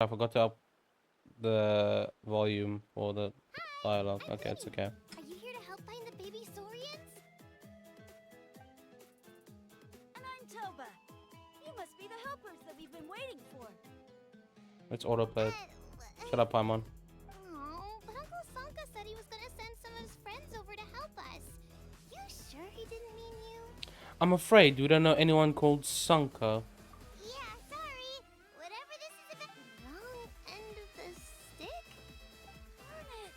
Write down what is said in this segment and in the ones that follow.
I forgot to up the volume for the dialogue. I'm Okay, it's Winnie. okay. Are you here to help find the baby saurians? And I'm Toba. You must be the helpers that we've been waiting for. It's autoplayed. Shut up, Paimon. Oh, but Uncle Sanka said he was gonna send some of his friends over to help us. You sure he didn't mean you? I'm afraid we don't know anyone called Sanka. Yeah, sorry. Whatever this is about. Wrong end of the stick? Darn it!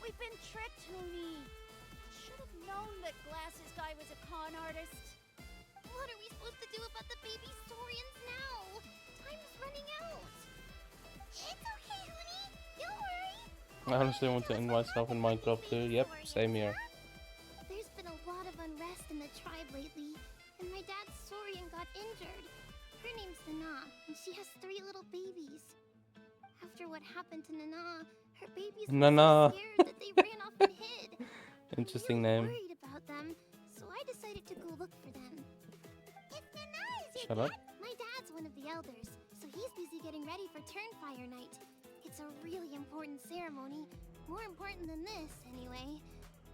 We've been tricked, Huni. Should have known that Glasses Guy was a con artist. What are we supposed to do about the baby saurians now? Time's running out. It's okay, honey. Don't worry. I honestly want to end myself in Minecraft too. Yep, same here. There's been a lot of unrest in the tribe lately, and my dad's saurian got injured. Her name's Nana, and she has 3 little babies. After what happened to Nana, her babies were Nana. so scared that they ran off and hid. Interesting I'm really name. worried about them, so I decided to go look for them. If Nana is Shut your up. dad, my dad's one of the elders, so he's busy getting ready for Turnfire Night. It's a really important ceremony, more important than this, anyway.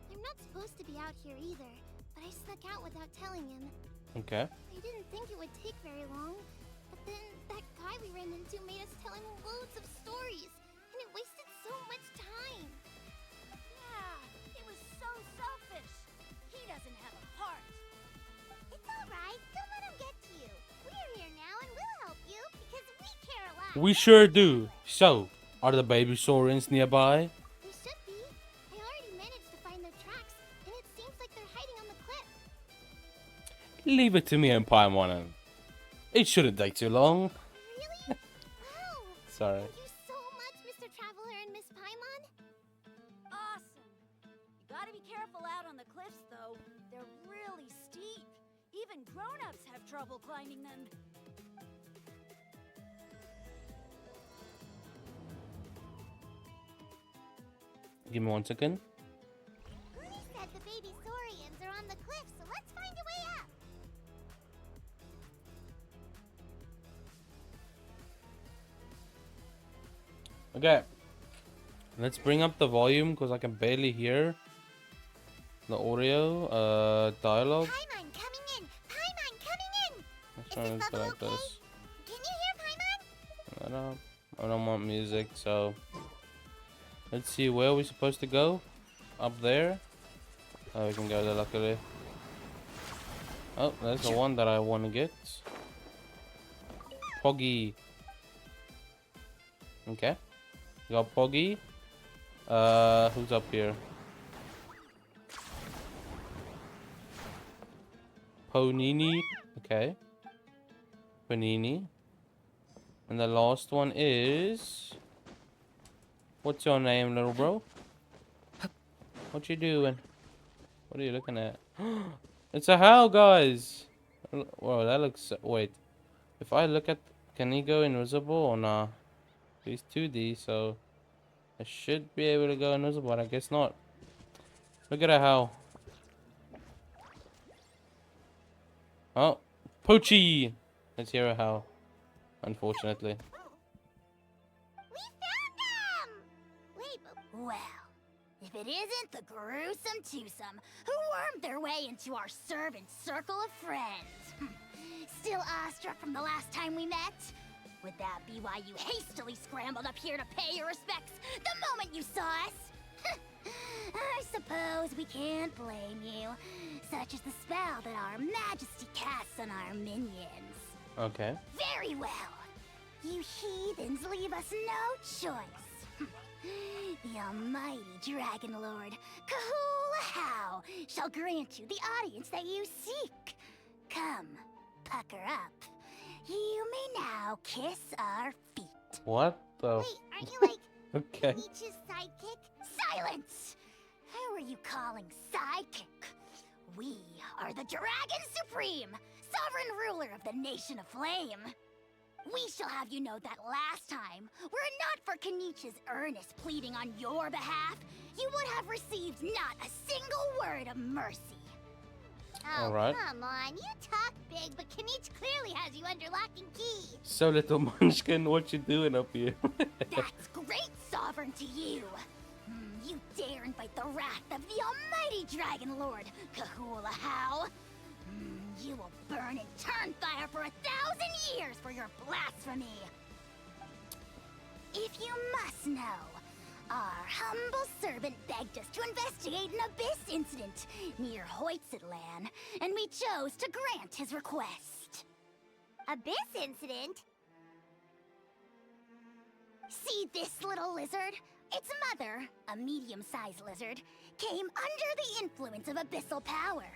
I'm not supposed to be out here either, but I snuck out without telling him. Okay. I didn't think it would take very long, but then that guy we ran into made us tell him loads of stories, and it wasted so much time. Yeah, he was so selfish. He doesn't have a heart. It's alright, don't let him get to you. We're here now and we'll help you, because we care a lot. We sure do. So, are the baby saurians nearby? They should be. I already managed to find their tracks, and it seems like they're hiding on the cliff. Leave it to me and Paimon. It shouldn't take too long. Really? Wow! Sorry. Thank you so much, Mr. Traveler and Miss Paimon. Awesome. You gotta be careful out on the cliffs, though. They're really steep. Even grown-ups have trouble climbing them. Give me 1 second. Rooney said the baby saurians are on the cliff, so let's find a way up. Okay. Let's bring up the volume because I can barely hear the audio dialogue. Paimon coming in! Paimon coming in! Let's Is try this and level select okay? this. Can you hear Paimon? I don't want music, so let's see, where are we supposed to go? Up there? Oh, we can go there luckily. Oh, there's the one that I want to get. Poggy. Okay. We got Poggy. Who's up here? Ponini. Okay. Panini. And the last one is... What's your name, little bro? What you doing? What are you looking at? It's a how, guys! Whoa, that looks... Wait. If I look at... Can he go invisible or nah? He's 2D, so... I should be able to go invisible, but I guess not. Look at a how. Oh. Poochy! Let's hear a how. Unfortunately. We found them! Wait, but Well, if it isn't the gruesome twosome who wormed their way into our servant circle of friends. Still awestruck from the last time we met? Would that be why you hastily scrambled up here to pay your respects the moment you saw us? I suppose we can't blame you. Such is the spell that our majesty casts on our minions. Okay. Very well. You heathens leave us no choice. The almighty Dragon Lord, Kahula shall grant you the audience that you seek. Come, pucker up. You may now kiss our feet. What the... wait, aren't you like Okay. KINICH'S sidekick? Silence! Who are you calling sidekick? We are the Dragon Supreme, sovereign ruler of the Nation of Flame. We shall have you know that last time, were it not for KINICH'S earnest pleading on your behalf, you would have received not a single word of mercy. Oh, Alright. come on. You talk big, but KINICH'S clearly has you under lock and key. So, little munchkin, what you doing up here? That's great, Sovereign, to you. You dare invite the wrath of the almighty Dragon Lord, Kahula-How. You will burn in Turnfire for 1,000 years for your blasphemy. If you must know, our humble servant begged us to investigate an abyss incident near Hoytsidland, and we chose to grant his request. Abyss incident? See this little lizard? Its mother, a medium-sized lizard, came under the influence of abyssal power.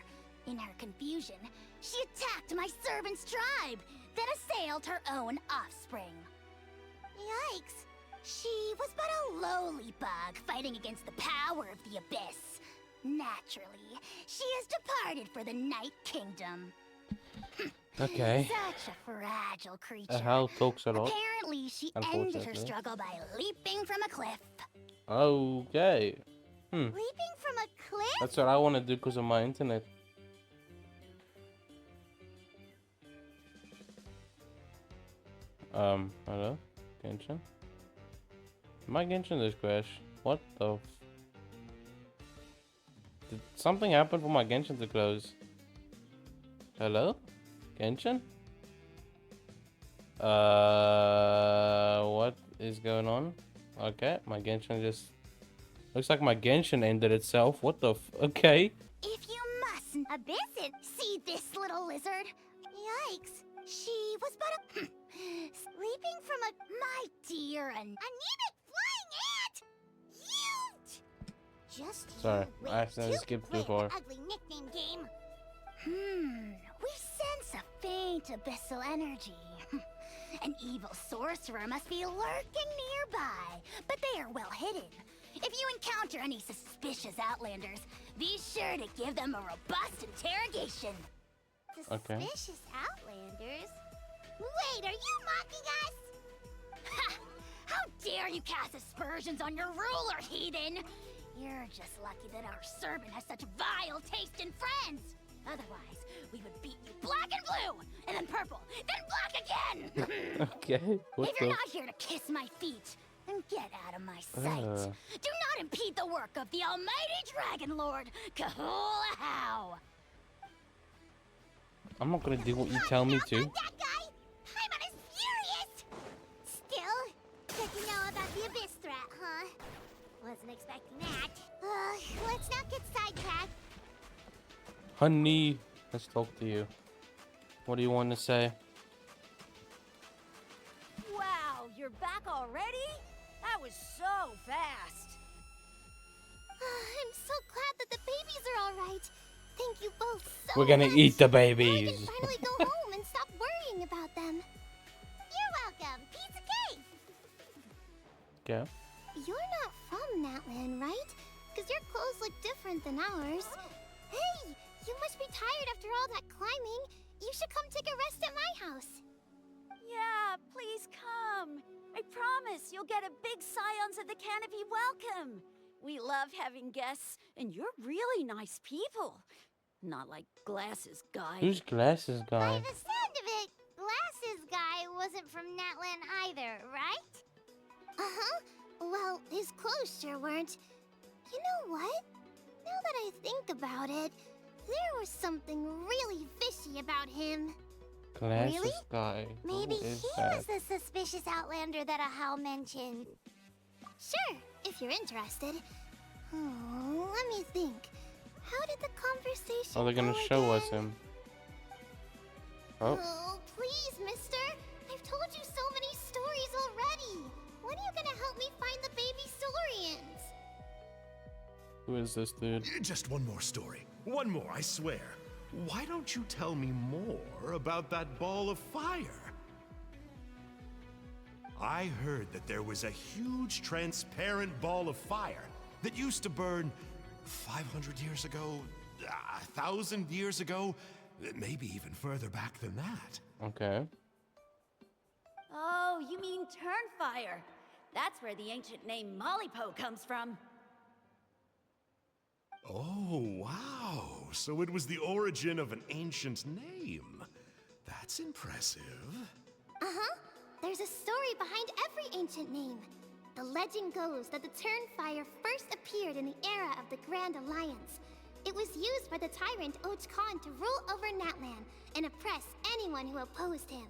In her confusion, she attacked my servant's tribe, then assailed her own offspring. Yikes. She was but a lowly bug fighting against the power of the abyss. Naturally, she has departed for the Night Kingdom. Okay. Such a fragile creature. Hal talks a lot. Apparently, she ended her struggle by leaping from a cliff. Okay. Leaping from a cliff? That's what I want to do because of my internet. Hello? Genshin? My Genshin just crashed. What the Did something happen for my Genshin to close? Hello? Genshin? What is going on? Okay, my Genshin just... Looks like my Genshin ended itself. What the If Okay. you mustn't Abyss it? see this little lizard, Yikes. she was but a Leaping from a... my dear and Anemic flying ant! You... Just Sorry, you I wait accidentally till skipped play too far. the ugly nickname game. we sense a faint abyssal energy. An evil sorcerer must be lurking nearby, but they are well hidden. If you encounter any suspicious outlanders, be sure to give them a robust interrogation. Okay. Suspicious outlanders? Wait, are you mocking us? Ha! How dare you cast aspersions on your ruler, heathen! You're just lucky that our servant has such vile taste in friends. Otherwise, we would beat you black and blue, and then purple, then black again! Okay. What If you're the... not here to kiss my feet, then get out of my sight. Do not impede the work of the almighty Dragon Lord, Kahula-How. I'm not gonna do what you tell me to. That guy? Paimon is furious! Still, good to know about the Abyss threat, huh? Wasn't expecting that. Let's not get sidetracked. Honey, let's talk to you. What do you want to say? Wow, you're back already? That was so fast. I'm so glad that the babies are all right. Thank you both so We're gonna much. eat the Now I babies. can finally go home and stop worrying about them. You're welcome. Piece of cake. Okay. You're not from Natlan, right? Because your clothes look different than ours. Hey, you must be tired after all that climbing. You should come take a rest at my house. Yeah, please come. I promise you'll get a big Scions of the Canopy welcome. We love having guests, and you're really nice people. Not like Glasses Guy. Who's Glasses By Guy? the sound of it, Glasses Guy wasn't from Natlan either, right? Uh-huh. Well, his clothes sure weren't. You know what? Now that I think about it, there was something really fishy about him. Glasses Really? Guy. Maybe Who he is that? was the suspicious outlander that Ahau mentioned. Sure, if you're interested. Oh, let me think. How did the conversation Oh, they're gonna go show us again? him. Oh, Oh, please, mister. I've told you so many stories already. When are you gonna help me find the baby Saurians? who is this dude? Just one more story. One more, I swear. Why don't you tell me more about that ball of fire? I heard that there was a huge transparent ball of fire that used to burn 500 years ago, 1,000 years ago, maybe even further back than that. Okay. Oh, you mean Turnfire. That's where the ancient name Mollypo comes from. Oh, wow. So it was the origin of an ancient name. That's impressive. Uh-huh. There's a story behind every ancient name. The legend goes that the Turnfire first appeared in the era of the Grand Alliance. It was used by the tyrant Och Khan to rule over Natlan and oppress anyone who opposed him.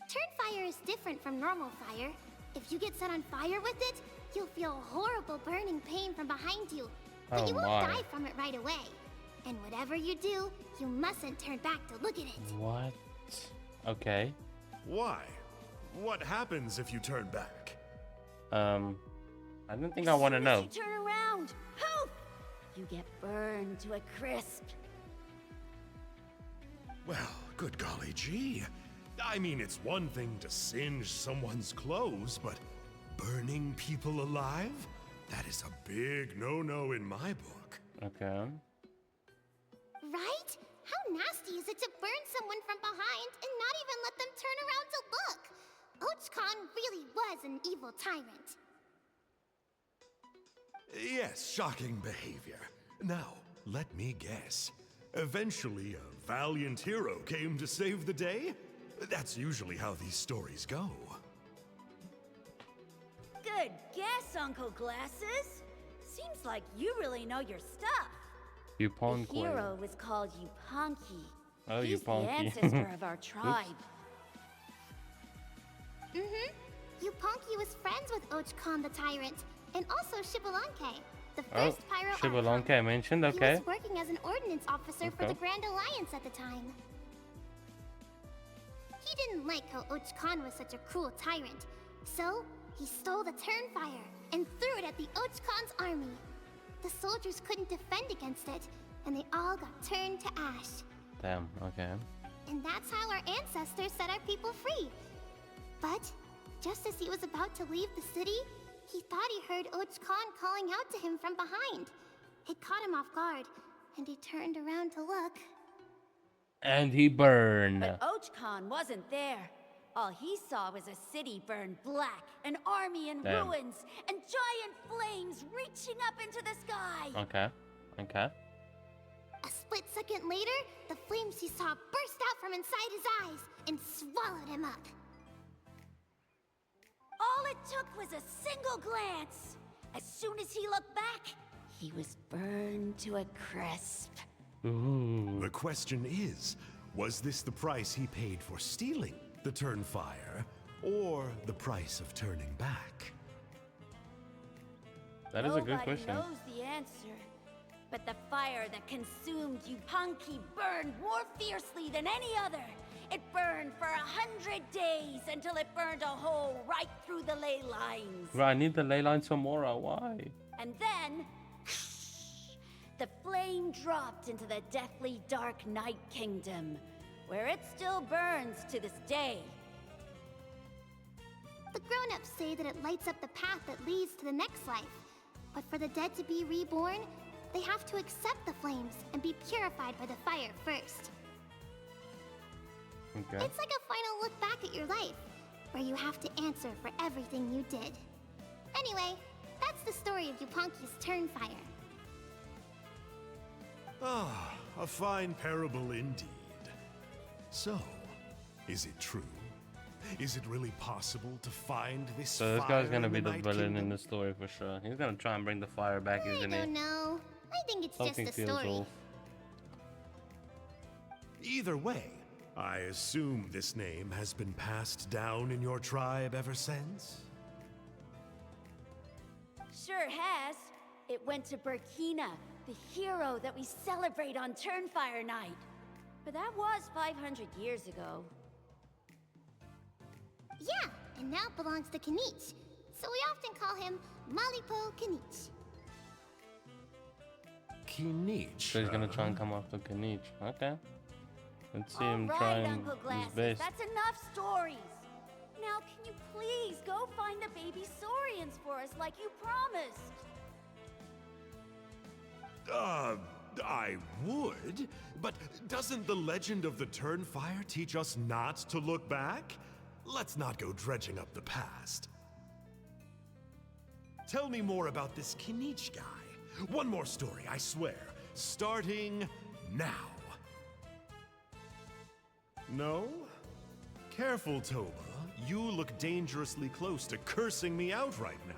Turnfire is different from normal fire. If you get set on fire with it, you'll feel horrible burning pain from behind you. But you won't die from it right away. And whatever you do, you mustn't turn back to look at it. What? Okay. Why? What happens if you turn back? I don't think I want to know. As soon as you turn around, poof! You get burned to a crisp. Well, good golly gee. I mean, it's one thing to singe someone's clothes, but burning people alive? That is a big no-no in my book. Okay. Right? How nasty is it to burn someone from behind and not even let them turn around to look? Och Khan really was an evil tyrant. Yes, shocking behavior. Now, let me guess. Eventually, a valiant hero came to save the day? That's usually how these stories go. Good guess, Uncle Glasses. Seems like you really know your stuff. Yuponki. The hero was called Yupanqui. Oh, He's the Yupanqui. ancestor of our tribe. Yupanqui was friends with Och Khan the tyrant, and also Shibalanke, the Oh, first pyro Shibalanke I mentioned, He okay. was working as an ordnance officer for Okay. the Grand Alliance at the time. He didn't like how Och Khan was such a cruel tyrant, so he stole the Turnfire and threw it at the Och Khan's army. The soldiers couldn't defend against it, and they all got turned to ash. Damn, okay. And that's how our ancestors set our people free. But just as he was about to leave the city, he thought he heard Och Khan calling out to him from behind. It caught him off guard, and he turned around to look. And he burned. But Och Khan wasn't there. All he saw was a city burned black, an army in Damn. ruins, and giant flames reaching up into the sky. Okay, okay. A split second later, the flames he saw burst out from inside his eyes and swallowed him up. All it took was a single glance. As soon as he looked back, he was burned to a crisp. Ooh. The question is, was this the price he paid for stealing the Turnfire, or the price of turning back? That is a good Nobody question. knows the answer. But the fire that consumed Yupanqui burned more fiercely than any other. It burned for 100 days until it burned a hole right through the ley lines. Bro, I need the ley line tomorrow. Why? And then, the flame dropped into the deathly dark Night Kingdom, where it still burns to this day. The grown-ups say that it lights up the path that leads to the next life. But for the dead to be reborn, they have to accept the flames and be purified by the fire first. Okay. It's like a final look back at your life, where you have to answer for everything you did. Anyway, that's the story of Yupanqui's Turnfire. Ah, a fine parable indeed. So, is it true? Is it really possible to find this So this fire guy's gonna in be the Night villain in Kingdom? the story for sure. He's gonna try and bring the fire back, I isn't don't he? know. I think it's Something just a feels story. off. Either way, I assume this name has been passed down in your tribe ever since? Sure has. It went to Burkina, the hero that we celebrate on Turnfire Night. But that was 500 years ago. Yeah, and now belongs to KINICH'S, so we often call him Malipo KINICH. KINICH. So he's gonna try and huh? come after KINICH. Okay. Let's see All him right, trying Uncle his Glasses, best. that's enough stories. Now, can you please go find the baby Saurians for us like you promised? I would, but doesn't the legend of the Turnfire teach us not to look back? Let's not go dredging up the past. Tell me more about this KINICH guy. One more story, I swear. Starting now. No? Careful, Toba. You look dangerously close to cursing me out right now.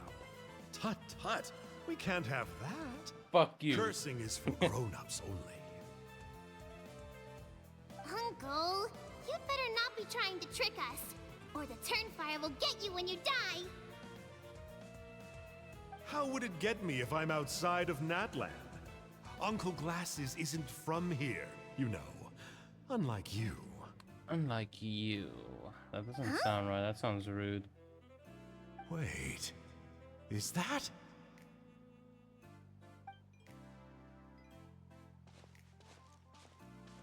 Tut tut. We can't have that. Fuck you. Cursing is for grown-ups only. Uncle, you'd better not be trying to trick us, or the Turnfire will get you when you die. How would it get me if I'm outside of Natland? Uncle Glasses isn't from here, you know. Unlike you. Unlike you. That doesn't sound right. That sounds rude. Wait. Is that?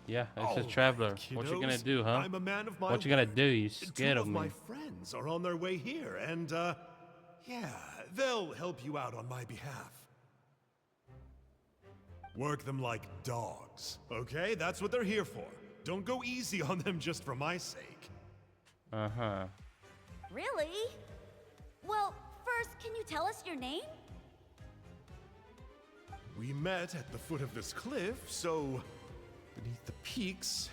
Yeah, it's a All traveler. right, What you gonna kiddos. do, huh? I'm a man of my What you gonna word. do? You scared Two of me. my friends are on their way here, and yeah, they'll help you out on my behalf. Work them like dogs, okay? That's what they're here for. Don't go easy on them just for my sake. Uh-huh. Really? Well, first, can you tell us your name? We met at the foot of this cliff, so beneath the peaks,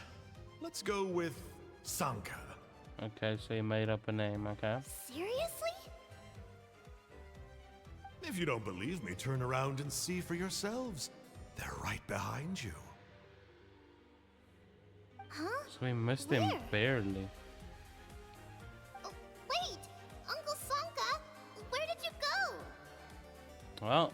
let's go with Sanka. Okay, so you made up a name, okay? Seriously? If you don't believe me, turn around and see for yourselves. They're right behind you. Huh? So we missed him Where? barely. Oh, wait! Uncle Sanka, where did you go? Well,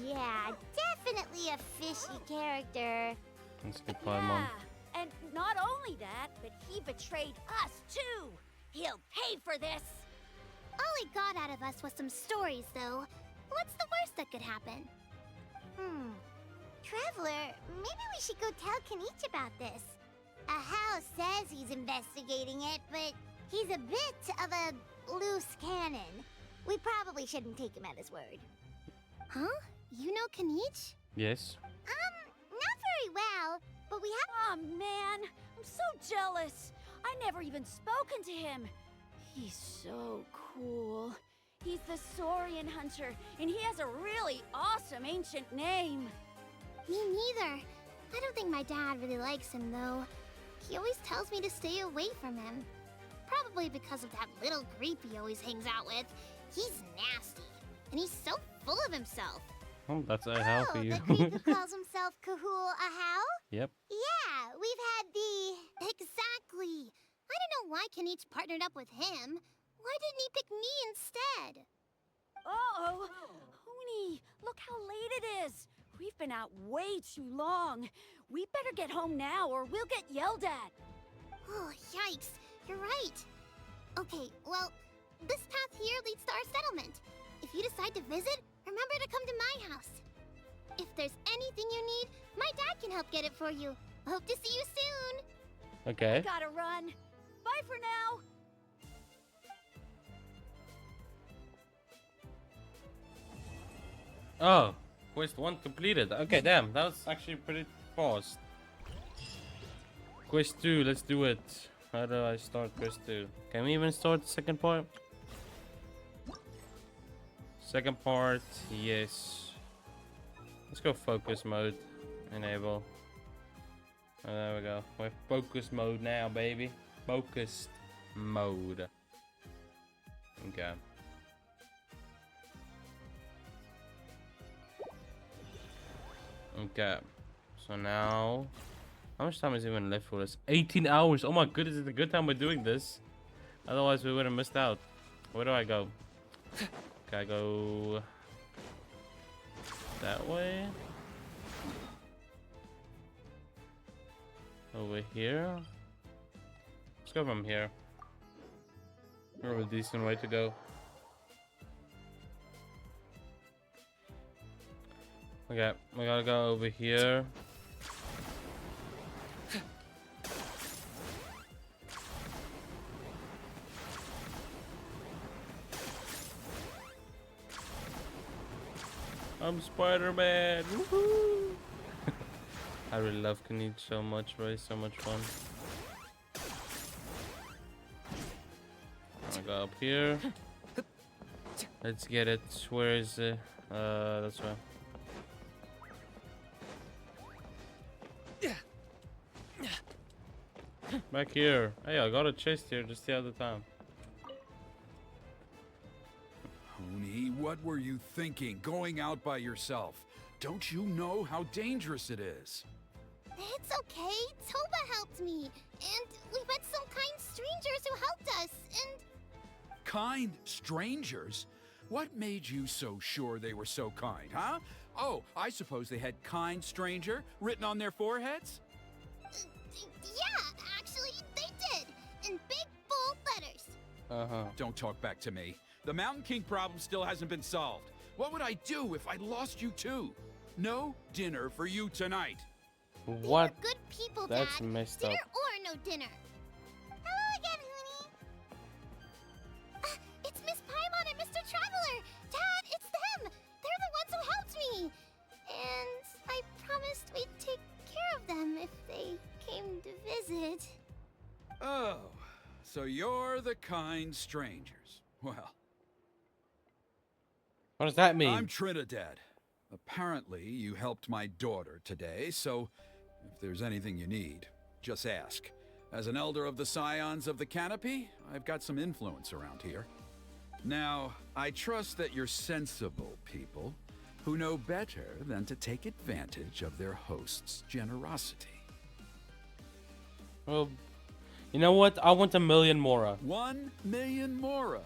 Yeah, definitely a fishy character. let's get Paimon. Yeah, and not only that, but he betrayed us too. He'll pay for this. All he got out of us was some stories, though. What's the worst that could happen? Traveler, maybe we should go tell Kinich about this. Ahau says he's investigating it, but he's a bit of a loose cannon. We probably shouldn't take him at his word. Huh? You know KINICH'S? Yes. Not very well, but we have... Oh man, I'm so jealous. I never even spoken to him. He's so cool. He's the Saurian hunter, and he has a really awesome ancient name. Me neither. I don't think my dad really likes him, though. He always tells me to stay away from him. Probably because of that little creep he always hangs out with. He's nasty, and he's so full of himself. Oh, that's a hell for you. the creep who calls himself Kahul Ahau? Yep. Yeah, we've had the... Exactly. I don't know why KINICH'S partnered up with him. Why didn't he pick me instead? Uh-oh. Hoonie, look how late it is. We've been out way too long. We better get home now or we'll get yelled at. Oh, yikes. You're right. Okay, well, this path here leads to our settlement. If you decide to visit, remember to come to my house. If there's anything you need, my dad can help get it for you. Hope to see you soon. Okay. Gotta run. Bye for now. Oh, quest 1 completed. Okay, damn, that was actually pretty fast. Quest 2, let's do it. How do I start quest 2? Can we even start the second part? Second part, yes. Let's go focus mode. Enable. Oh, there we go. We're focus mode now, baby. Focused mode. Okay. Okay. So now, how much time is even left for this? 18 hours. Oh my goodness, it's a good time we're doing this. Otherwise, we would have missed out. Where do I go? Okay, I go that way. Over here. Let's go from here. Probably a decent way to go. Okay, we gotta go over here. I'm Spider-Man! Woohoo! I really love KINICH'S so much, bro. It's so much fun. I'm gonna go up here. Let's get it. Where is it? That's right. Back here. Hey, I got a chest here just the other time. Honey, what were you thinking, going out by yourself? Don't you know how dangerous it is? It's okay. Toba helped me. And we met some kind strangers who helped us. And Kind strangers? What made you so sure they were so kind, huh? Oh, I suppose they had kind stranger written on their foreheads? yeah, actually, they did. In big, bold letters. Uh-huh. Don't talk back to me. The Mountain King problem still hasn't been solved. What would I do if I lost you too? No dinner for you tonight. What? They're good people, That's Dad. messed Dinner up. or no dinner. Hello again, Honey. It's Miss Paimon and Mr. Traveler. Dad, it's them. They're the ones who helped me. And I promised we'd take care of them if they came to visit. Oh, so you're the kind strangers. Well, What does that mean? I'm Trinidad. Apparently, you helped my daughter today, so if there's anything you need, just ask. As an elder of the Scions of the Canopy, I've got some influence around here. Now, I trust that you're sensible people who know better than to take advantage of their host's generosity. Well, you know what? I want 1,000,000 Mora. 1 million Mora.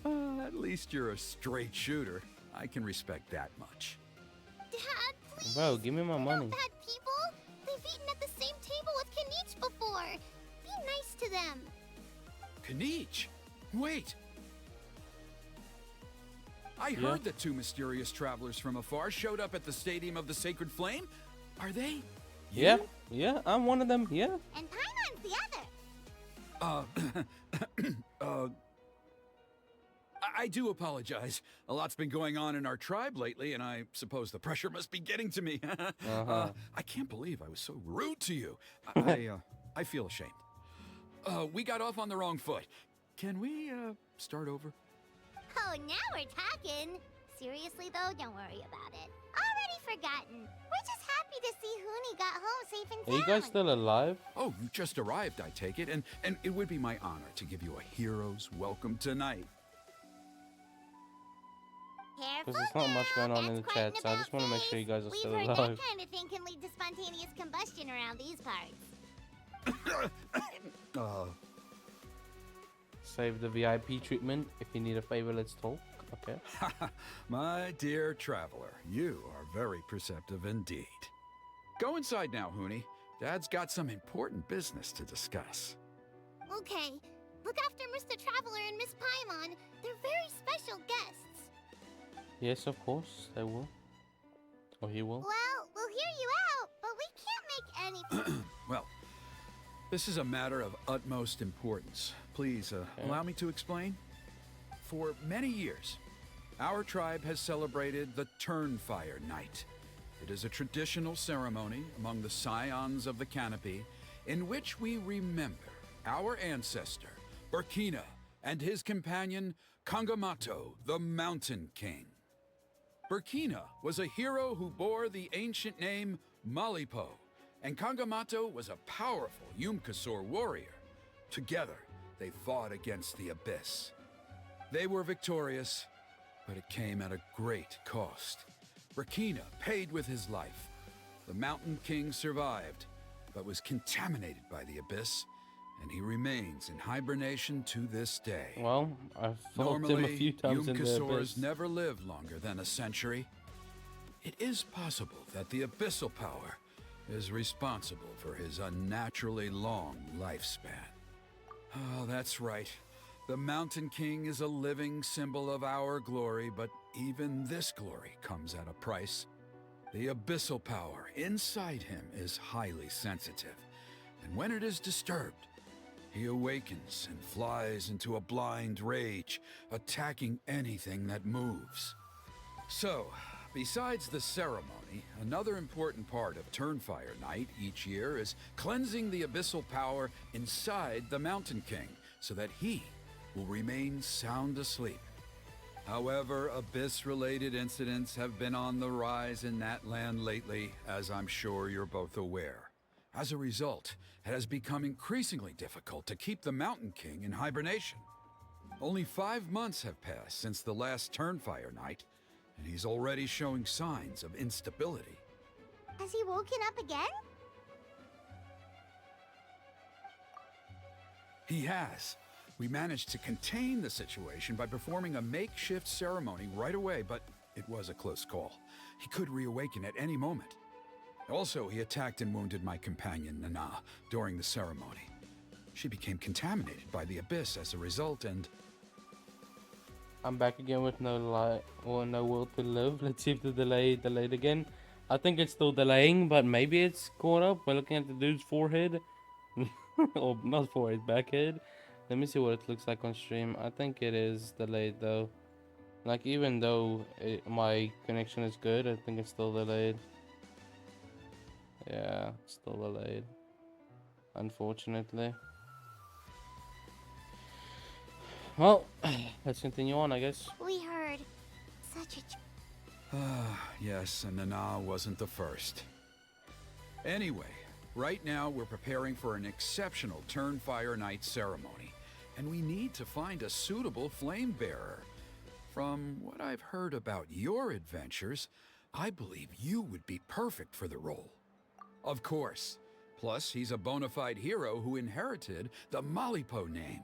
At least you're a straight shooter. I can respect that much. Dad, please. Bro, give me my They're money. not bad people. They've eaten at the same table with KINICH'S before. Be nice to them. Kinich! Wait! I Yeah? heard that two mysterious travelers from afar showed up at the Stadium of the Sacred Flame. Are they? Yeah, yeah, I'm one of them. Yeah. And Paimon's the other. I do apologize. A lot's been going on in our tribe lately, and I suppose the pressure must be getting to me. I can't believe I was so rude to you. I feel ashamed. We got off on the wrong foot. Can we, start over? Oh, now we're talking. Seriously, though, don't worry about it. Already forgotten. We're just happy to see Huni got home safe and Are you guys sound. still alive? Oh, you just arrived, I take it, and it would be my honor to give you a hero's welcome tonight. Careful Because there's not much now, going on in the that's quite chat, so I just want to make sure you guys are We've still heard alive. that kind of thing can lead to spontaneous combustion around these parts. Save the VIP treatment. If you need a favor, let's talk. Okay. My dear traveler, you are very perceptive indeed. Go inside now, Huni. Dad's got some important business to discuss. Okay. Look after Mr. Traveler and Miss Paimon. They're very special guests. Yes, of course, they will. Or he will. Well, we'll hear you out, but we can't make any... Well, this is a matter of utmost importance. Please, allow me to explain. For many years, our tribe has celebrated the Turnfire Night. It is a traditional ceremony among the Scions of the Canopy in which we remember our ancestor, Burkina, and his companion, Kangamato, the Mountain King. Burkina was a hero who bore the ancient name Malipo, and Kangamato was a powerful Yumkasor warrior. Together, they fought against the Abyss. They were victorious, but it came at a great cost. Burkina paid with his life. The Mountain King survived, but was contaminated by the Abyss, and he remains in hibernation to this day. Well, I've fought him a Normally, few times in the Yumkasors abyss. never live longer than a century. It is possible that the abyssal power is responsible for his unnaturally long lifespan. Oh, that's right. The Mountain King is a living symbol of our glory, but even this glory comes at a price. The abyssal power inside him is highly sensitive, and when it is disturbed, he awakens and flies into a blind rage, attacking anything that moves. So, besides the ceremony, another important part of Turnfire Night each year is cleansing the abyssal power inside the Mountain King so that he will remain sound asleep. However, Abyss-related incidents have been on the rise in that land lately, as I'm sure you're both aware. As a result, it has become increasingly difficult to keep the Mountain King in hibernation. Only 5 months have passed since the last Turnfire night, and he's already showing signs of instability. Has he woken up again? He has. We managed to contain the situation by performing a makeshift ceremony right away, but it was a close call. He could reawaken at any moment. Also, he attacked and wounded my companion, Nana, during the ceremony. She became contaminated by the Abyss as a result, and... I'm back again with no light or no will to live. Let's see if the delayed again. I think it's still delaying, but maybe it's caught up. We're looking at the dude's forehead. Or not forehead, backhead. Let me see what it looks like on stream. I think it is delayed though. Like, even though my connection is good, I think it's still delayed. Yeah, it's still delayed, unfortunately. Well, let's continue on, I guess. We heard such a... Yes, and Nana wasn't the first. Anyway, right now we're preparing for an exceptional Turnfire Night ceremony, and we need to find a suitable flame bearer. From what I've heard about your adventures, I believe you would be perfect for the role. Of course. Plus, he's a bona fide hero who inherited the Malipo name.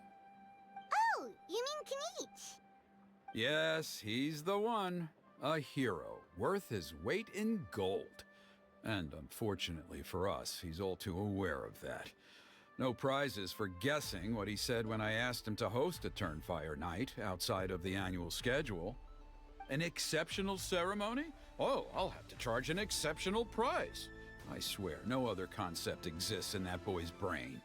Oh, you mean Kinich? Yes, he's the one. A hero, worth his weight in gold. And unfortunately for us, he's all too aware of that. No prizes for guessing what he said when I asked him to host a Turnfire night outside of the annual schedule. An exceptional ceremony? Oh, I'll have to charge an exceptional prize. I swear, no other concept exists in that boy's brain.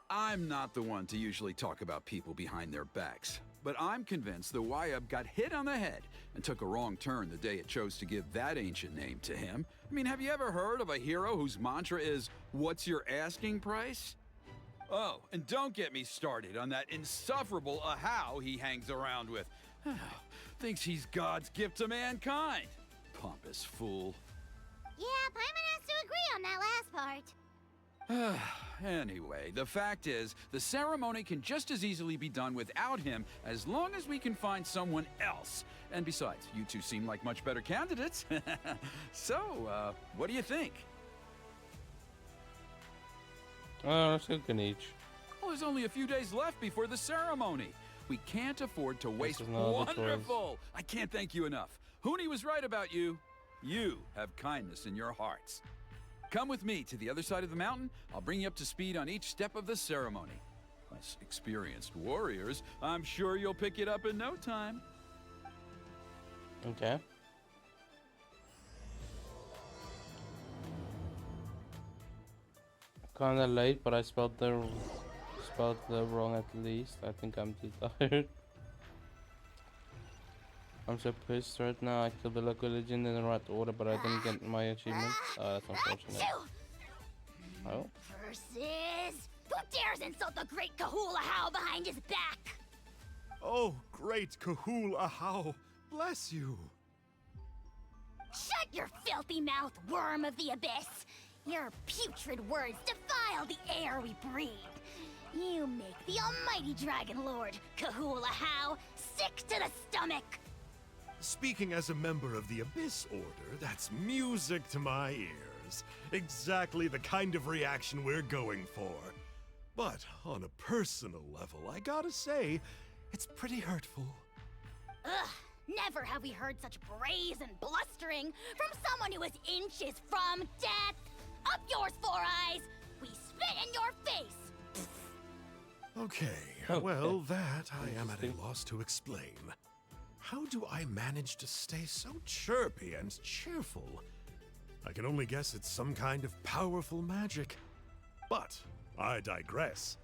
I'm not the one to usually talk about people behind their backs, but I'm convinced the Wyub got hit on the head and took a wrong turn the day it chose to give that ancient name to him. I mean, have you ever heard of a hero whose mantra is, "What's your asking price?" Oh, and don't get me started on that insufferable Ahau he hangs around with. Thinks he's God's gift to mankind. Pompous fool. Yeah, Paimon has to agree on that last part. Anyway, the fact is, the ceremony can just as easily be done without him as long as we can find someone else. And besides, you two seem like much better candidates. So, what do you think? Let's go Kinich. Well, there's only a few days left before the ceremony. We can't afford to waste. is no other choice. Wonderful! I can't thank you enough. Huni was right about you. You have kindness in your hearts. Come with me to the other side of the mountain. I'll bring you up to speed on each step of the ceremony. As experienced warriors, I'm sure you'll pick it up in no time. Okay. Kinda late, but I spelled the wrong at least. I think I'm too tired. I'm so pissed right now. I killed the local legend in the right order, but I didn't get my achievement. That's unfortunate. Oh. Versus... Who dares insult the great Kahul Ahau behind his back? Oh, great Kahul Ahau, bless you. Shut your filthy mouth, worm of the abyss! Your putrid words defile the air we breathe. You make the almighty Dragon Lord, Kahul Ahau, sick to the stomach! Speaking as a member of the Abyss Order, that's music to my ears. Exactly the kind of reaction we're going for. But on a personal level, I gotta say, it's pretty hurtful. Ugh, never have we heard such brazen blustering from someone who is inches from death! Up yours, Four Eyes! We spit in your face! Okay, well, that I am at a loss to explain. How do I manage to stay so chirpy and cheerful? I can only guess it's some kind of powerful magic. But I digress.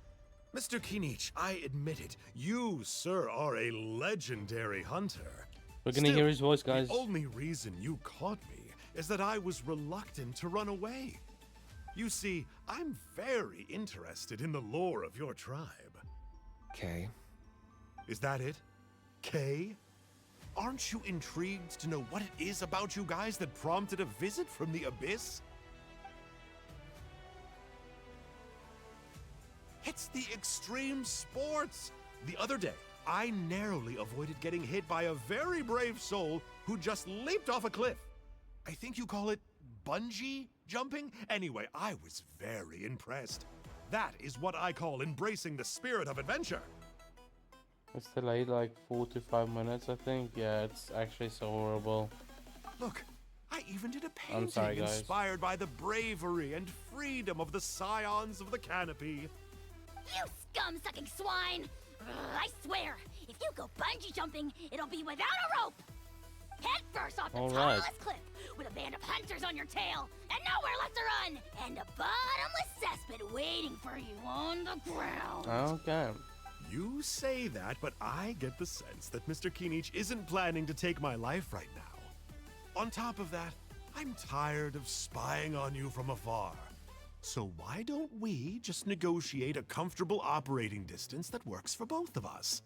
Mr. Kinich, I admit it, you, sir, are a legendary hunter. We're gonna hear his voice, guys. The only reason you caught me is that I was reluctant to run away. You see, I'm very interested in the lore of your tribe. Kay. Is that it? Kay? Aren't you intrigued to know what it is about you guys that prompted a visit from the abyss? It's the extreme sports! The other day, I narrowly avoided getting hit by a very brave soul who just leaped off a cliff. I think you call it bungee jumping? Anyway, I was very impressed. That is what I call embracing the spirit of adventure. It's delayed like 45 minutes, I think. Yeah, it's actually so horrible. Look, I even did a I'm painting sorry, guys. inspired by the bravery and freedom of the scions of the canopy. You scum-sucking swine! Ugh, I swear, if you go bungee jumping, it'll be without a rope! Head first off the All right. tallest cliff, with a band of hunters on your tail, and nowhere left to run, and a bottomless cesspit waiting for you on the ground. Okay. You say that, but I get the sense that Mr. KINICH isn't planning to take my life right now. On top of that, I'm tired of spying on you from afar. So why don't we just negotiate a comfortable operating distance that works for both of us?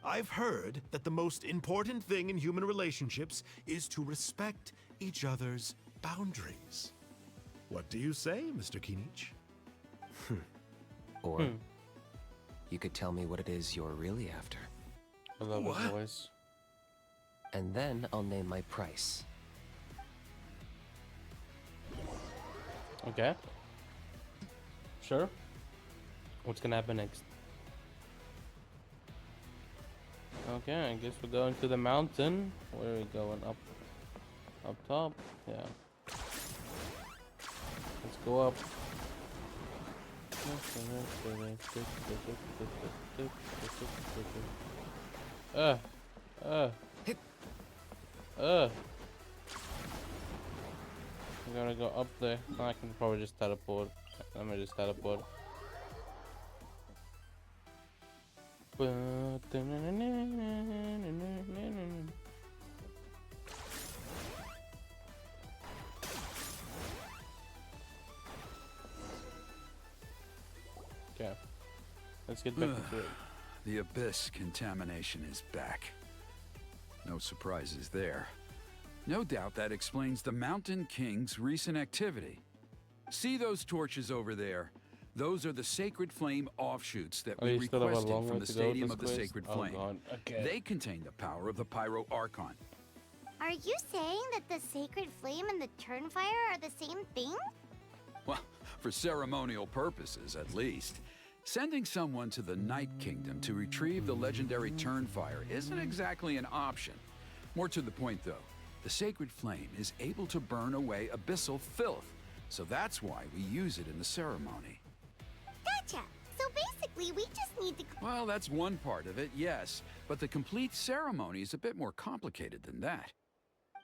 I've heard that the most important thing in human relationships is to respect each other's boundaries. What do you say, Mr. KINICH? Or you could tell me what it is you're really after. I love his What? voice. And then I'll name my price. Okay. Sure. What's gonna happen next? Okay, I guess we're going to the mountain. Where are we going? Up top? Yeah. Let's go up. I'm gonna go up there. I can probably just teleport. Let me just teleport. Okay, let's get back into it. The abyss contamination is back. No surprises there. No doubt that explains the Mountain King's recent activity. See those torches over there? Those are the Sacred Flame offshoots that we you still have a requested long from way the to go with Stadium this of the quest? Sacred Oh, Flame. God. Okay. They contain the power of the Pyro Archon. Are you saying that the Sacred Flame and the Turnfire are the same thing? Well, for ceremonial purposes, at least. Sending someone to the Night Kingdom to retrieve the legendary Turnfire isn't exactly an option. More to the point, though, the Sacred Flame is able to burn away abyssal filth, so that's why we use it in the ceremony. Gotcha. So basically, we just need to... Well, that's one part of it, yes, but the complete ceremony is a bit more complicated than that.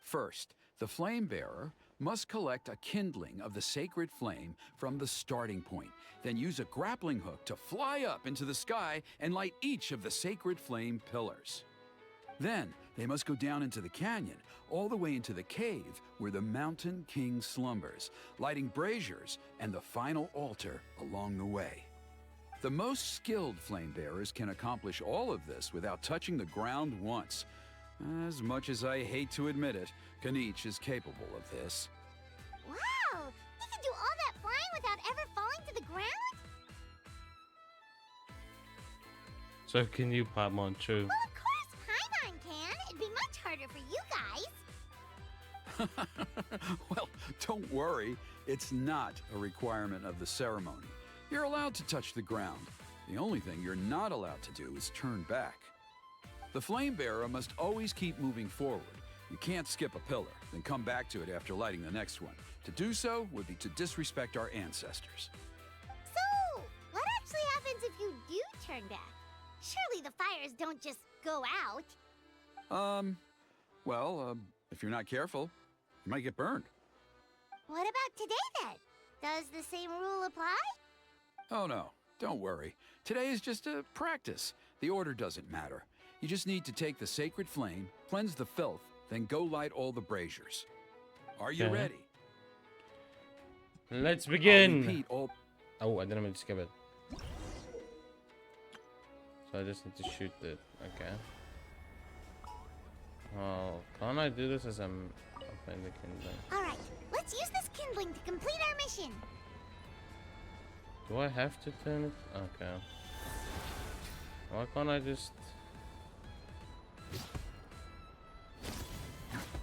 First, the flame bearer must collect a kindling of the sacred flame from the starting point, then use a grappling hook to fly up into the sky and light each of the sacred flame pillars. Then, they must go down into the canyon, all the way into the cave where the Mountain King slumbers, lighting braziers and the final altar along the way. The most skilled flame bearers can accomplish all of this without touching the ground once. As much as I hate to admit it, KINICH is capable of this. Wow! He can do all that flying without ever falling to the ground? So can you, Paimon? True. Well, of course Paimon can. It'd be much harder for you guys. Well, don't worry. It's not a requirement of the ceremony. You're allowed to touch the ground. The only thing you're not allowed to do is turn back. The flame bearer must always keep moving forward. You can't skip a pillar, then come back to it after lighting the next one. To do so would be to disrespect our ancestors. So, what actually happens if you do turn back? Surely the fires don't just go out. If you're not careful, you might get burned. What about today then? Does the same rule apply? Oh no, don't worry. Today is just a practice. The order doesn't matter. You just need to take the sacred flame, cleanse the filth, then go light all the braziers. Are you Okay. ready? Let's I'll begin. repeat all... Oh, I didn't mean to skip it. So So I just need to shoot it. Okay. Oh, can't I do this as I'm opening the kindling? Alright, let's use this kindling to complete our mission. Do I have to turn it? Okay. Why can't I just...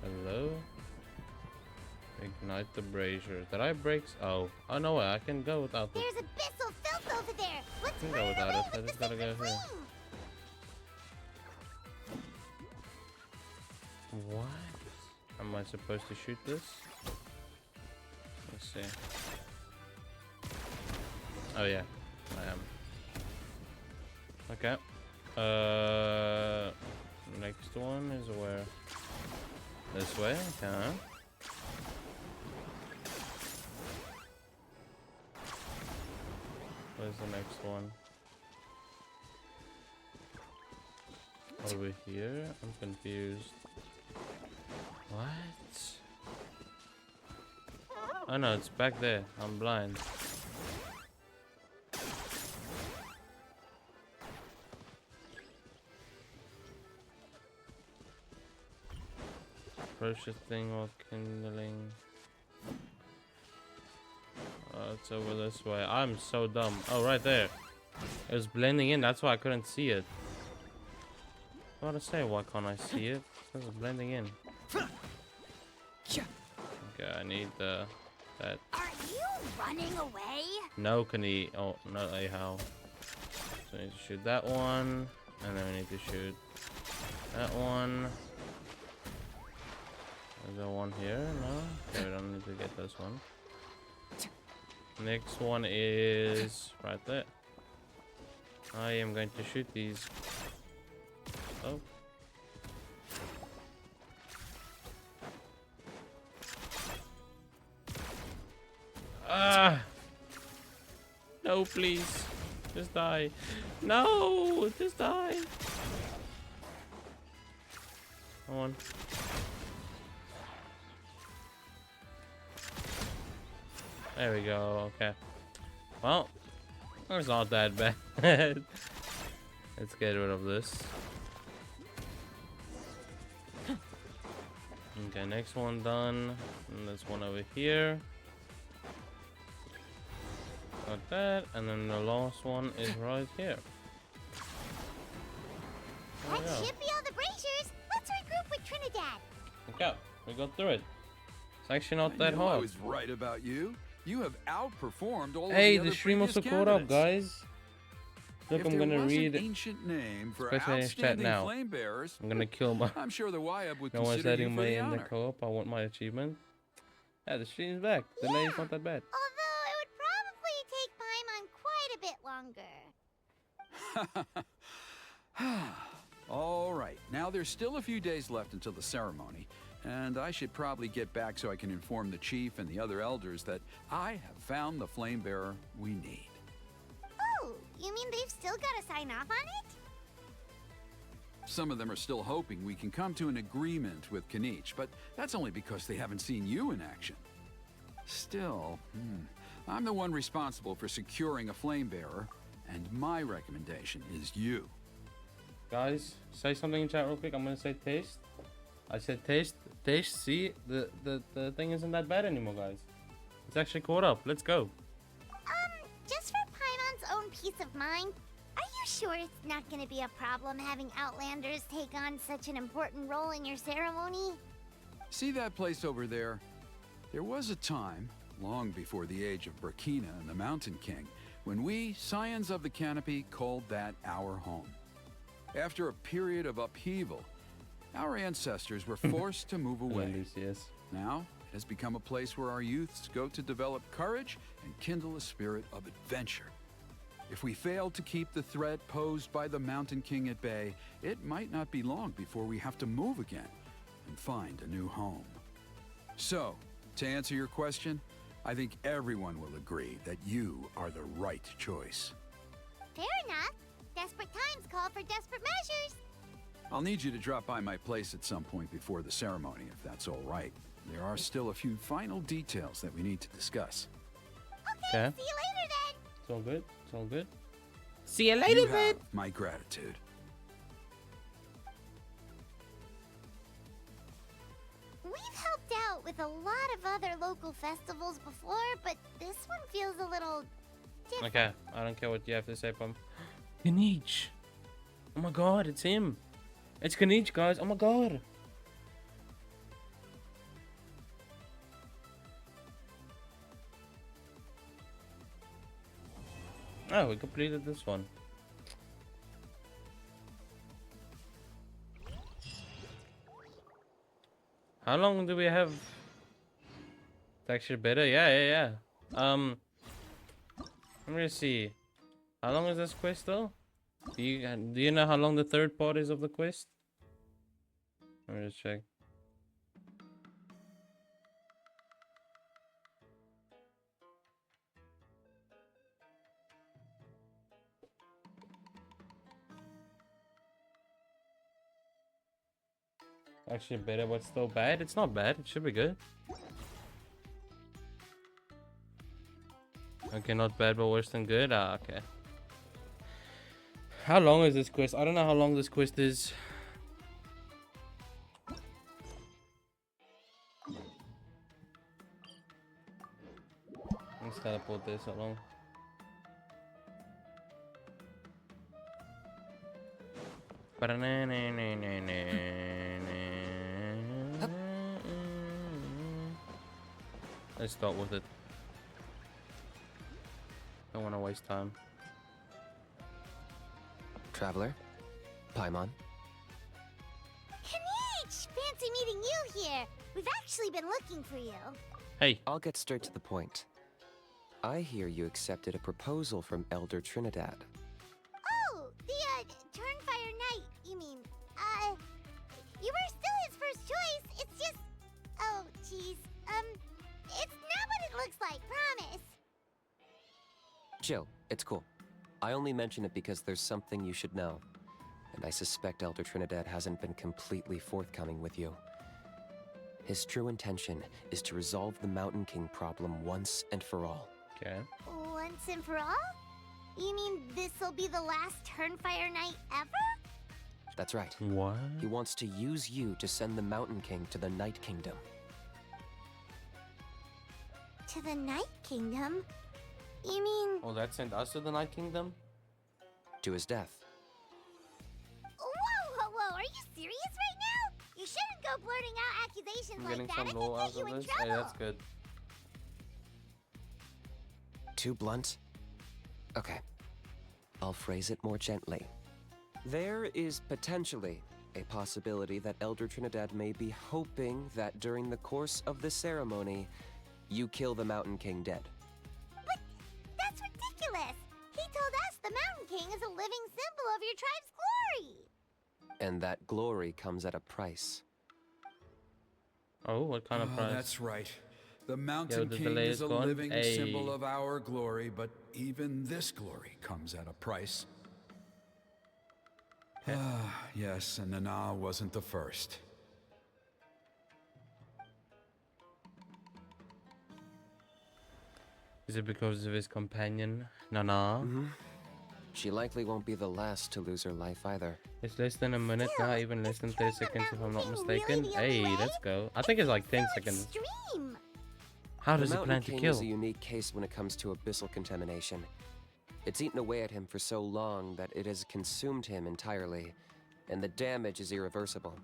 Hello? Ignite the brazier. Did I break? Oh no way! I can go without it. There's abyssal filth over there. Let's I can burn go it without away it. I with just the gotta go sacred here. flame. What? Am I supposed to shoot this? Let's see. Oh yeah, I am. Okay. Next one is where? This way. Okay. Where's the next one? Over here? I'm confused. What? Oh no, it's back there. I'm blind. Approach the thing while kindling. Oh, it's over this way. I'm so dumb. Oh, right there. It was blending in. That's why I couldn't see it. I was about to say, why can't I see it? Because it's blending in. Okay, I need that. Are you running away? No, can he? Oh, not a how. So I need to shoot that one, and then we need to shoot that one. Is there one here? No. Okay, we don't need to get this one. Next one is right there. I am going to shoot these. Oh. Ah! No, please. Just die. No! Just die. Come on. There we go. Okay. Well, it's not that bad. Let's get rid of this. Okay, next one done. And this one over here. Got that. And then the last one is right here. There we That go. should be all the braziers. Let's regroup with Trinidad. Okay, we got through it. It's actually not that I hard. was right about you. You have outperformed all Hey, of the the stream other also previous caught up, candidates. guys. Look, If I'm there gonna was read an ancient name for especially in chat outstanding now. flame bearers, I'm gonna kill my. I'm sure the Wyab would No one's consider you letting for me the in the honor. co-op. I want my achievement. Yeah, the stream's back. The lady's not that bad. Although it would probably take Paimon quite a bit longer. All right, now there's still a few days left until the ceremony, and I should probably get back so I can inform the chief and the other elders that I have found the flame bearer we need. Oh, you mean they've still got to sign off on it? Some of them are still hoping we can come to an agreement with KINICH'S, but that's only because they haven't seen you in action. Still, I'm the one responsible for securing a flame bearer, and my recommendation is you. Guys, say something in chat real quick. I'm gonna say taste. I said taste. Taste. See, the thing isn't that bad anymore, guys. It's actually caught up. Let's go. Just for Paimon's own peace of mind, are you sure it's not going to be a problem having Outlanders take on such an important role in your ceremony? See that place over there? There was a time, long before the age of Burkina and the Mountain King, when we, Scions of the Canopy, called that our home. After a period of upheaval, our ancestors were forced to move away. Yes. Now, it has become a place where our youths go to develop courage and kindle a spirit of adventure. If we fail to keep the threat posed by the Mountain King at bay, it might not be long before we have to move again and find a new home. So, to answer your question, I think everyone will agree that you are the right choice. Fair enough. Desperate times call for desperate measures. I'll need you to drop by my place at some point before the ceremony, if that's all right. There are still a few final details that we need to discuss. Okay, Okay. see you later then. It's all good. It's all good. See you You later, have then. my gratitude. We've helped out with a lot of other local festivals before, but this one feels a little different. Okay, I don't care what you have to say, Pum. KINICH. Oh my god, it's him. It's KINICH, guys. Oh my god. Oh, we completed this one. How long do we have? It's actually better. Yeah. Let me see. How long is this quest though? Do you know how long the third part is of the quest? Let me just check. Actually better, but still bad. It's not bad. It should be good. Okay, not bad, but worse than good. Ah, okay. How long is this quest? I don't know how long this quest is. Let's teleport this along. Let's start with it. Don't want to waste time. Traveler? Paimon? KINICH! Fancy meeting you here. We've actually been looking for you. Hey. I'll get straight to the point. I hear you accepted a proposal from Elder Trinidad. Oh, the, Turnfire Knight, you mean. You were still his first choice. It's just... Oh, jeez. It's not what it looks like, promise. Chill, it's cool. I only mention it because there's something you should know. And I suspect Elder Trinidad hasn't been completely forthcoming with you. His true intention is to resolve the Mountain King problem once and for all. Okay. Once and for all? You mean this'll be the last Turnfire Knight ever? That's right. What? He wants to use you to send the Mountain King to the Night Kingdom. To the Night Kingdom? You mean... Oh, that sent us to the Night Kingdom? To his death. Whoa, are you serious right now? You shouldn't go blurting out accusations I'm like getting that. some It lore could out get you of in this. trouble. Hey, that's good. Too blunt? Okay. I'll phrase it more gently. There is potentially a possibility that Elder Trinidad may be hoping that during the course of the ceremony, you kill the Mountain King dead. But that's ridiculous. He told us the Mountain King is a living symbol of your tribe's glory. And that glory comes at a price. Oh, what kind of price? That's right. The Mountain the King delay is is a gone. living Hey. symbol of our glory, but even this glory comes at a price. Yes, and Nana wasn't the first. Is it because of his companion, Nana? She likely won't be the last to lose her life either. It's less than a minute now, even less than 30 seconds if I'm not Mountain King mistaken. really the only Hey, way? let's go. I think it's like 10 So seconds. extreme. How does the he Mountain plan to King kill? is a unique case when it comes to abyssal contamination. It's eaten away at him for so long that it has consumed him entirely, and the damage is irreversible.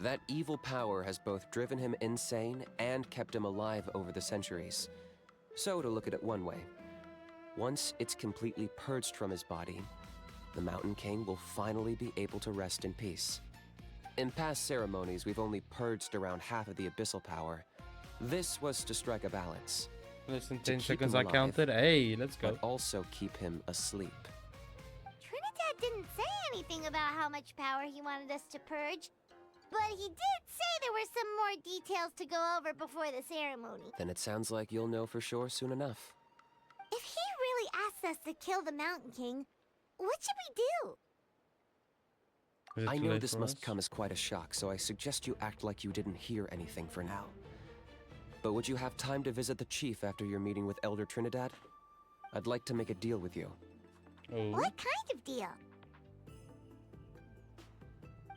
That evil power has both driven him insane and kept him alive over the centuries. So, to look at it one way, once it's completely purged from his body, the Mountain King will finally be able to rest in peace. In past ceremonies, we've only purged around half of the abyssal power. This was to strike a balance, Less than to 10 keep seconds him I alive, counted. Hey, let's go. but also keep him asleep. Trinidad didn't say anything about how much power he wanted us to purge, but he did say there were some more details to go over before the ceremony. Then it sounds like you'll know for sure soon enough. If he really asks us to kill the Mountain King, what should we do? Is it I too know late this for must us? come as quite a shock, so I suggest you act like you didn't hear anything for now. But would you have time to visit the chief after your meeting with Elder Trinidad? I'd like to make a deal with you. Oh. What kind of deal?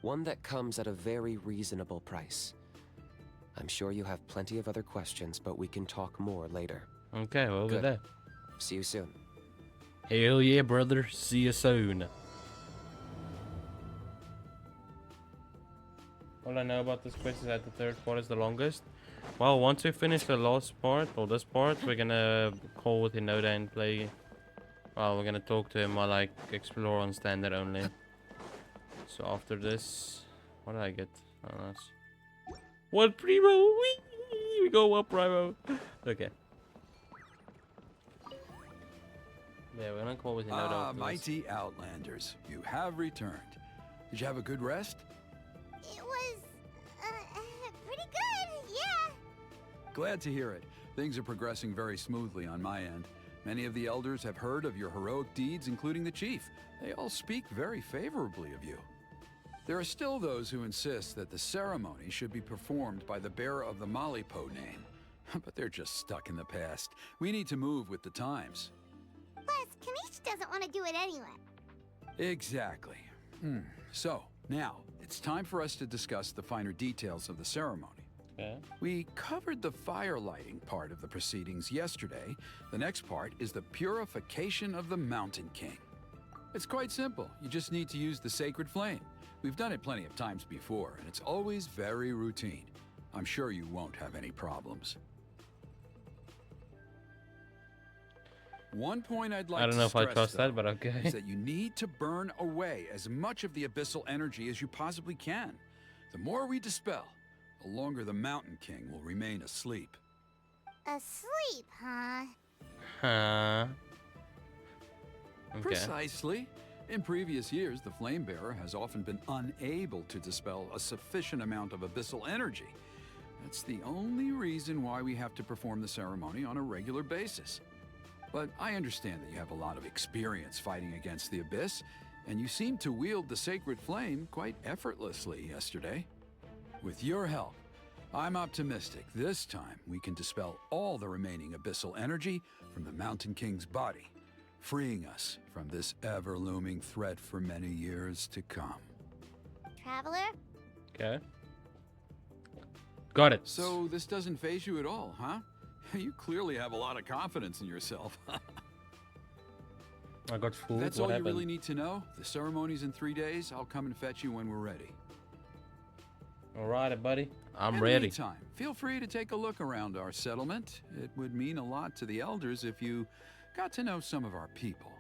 One that comes at a very reasonable price. I'm sure you have plenty of other questions, but we can talk more later. Okay, we'll be Good. there. See you soon. Hell yeah, brother. See you soon. All I know about this quest is that the third part is the longest. Well, once we finish the last part, or this part, we're gonna call with Hinoda and play. Well, we're gonna talk to him while I explore on standard only. So after this, what did I get? Oh, nice. What, Primo? Whee! We go up, Primo. Okay. Yeah, we're gonna call with Hinoda. Ah, after this. mighty Outlanders, you have returned. Did you have a good rest? It was, pretty good, yeah. Glad to hear it. Things are progressing very smoothly on my end. Many of the elders have heard of your heroic deeds, including the chief. They all speak very favorably of you. There are still those who insist that the ceremony should be performed by the bearer of the Malipo name. But they're just stuck in the past. We need to move with the times. Plus, Kinich doesn't want to do it anyway. Exactly. So, now, it's time for us to discuss the finer details of the ceremony. Okay. We covered the fire lighting part of the proceedings yesterday. The next part is the purification of the Mountain King. It's quite simple. You just need to use the sacred flame. We've done it plenty of times before, and it's always very routine. I'm sure you won't have any problems. One point I'd like to I don't know if I stress, trust though, that, but okay. is that you need to burn away as much of the abyssal energy as you possibly can. The more we dispel, the longer the Mountain King will remain asleep. Asleep, huh? Huh. Okay. Precisely. In previous years, the Flame Bearer has often been unable to dispel a sufficient amount of abyssal energy. That's the only reason why we have to perform the ceremony on a regular basis. But I understand that you have a lot of experience fighting against the Abyss, and you seemed to wield the sacred flame quite effortlessly yesterday. With your help, I'm optimistic this time we can dispel all the remaining abyssal energy from the Mountain King's body, freeing us from this ever-looming threat for many years to come. Traveler? Okay. Got it. So this doesn't faze you at all, huh? You clearly have a lot of confidence in yourself. I got fooled. That's What all happened? you really need to know. The ceremony's in 3 days. I'll come and fetch you when we're ready. Alright, buddy. I'm In ready. the meantime, feel free to take a look around our settlement. It would mean a lot to the elders if you got to know some of our people.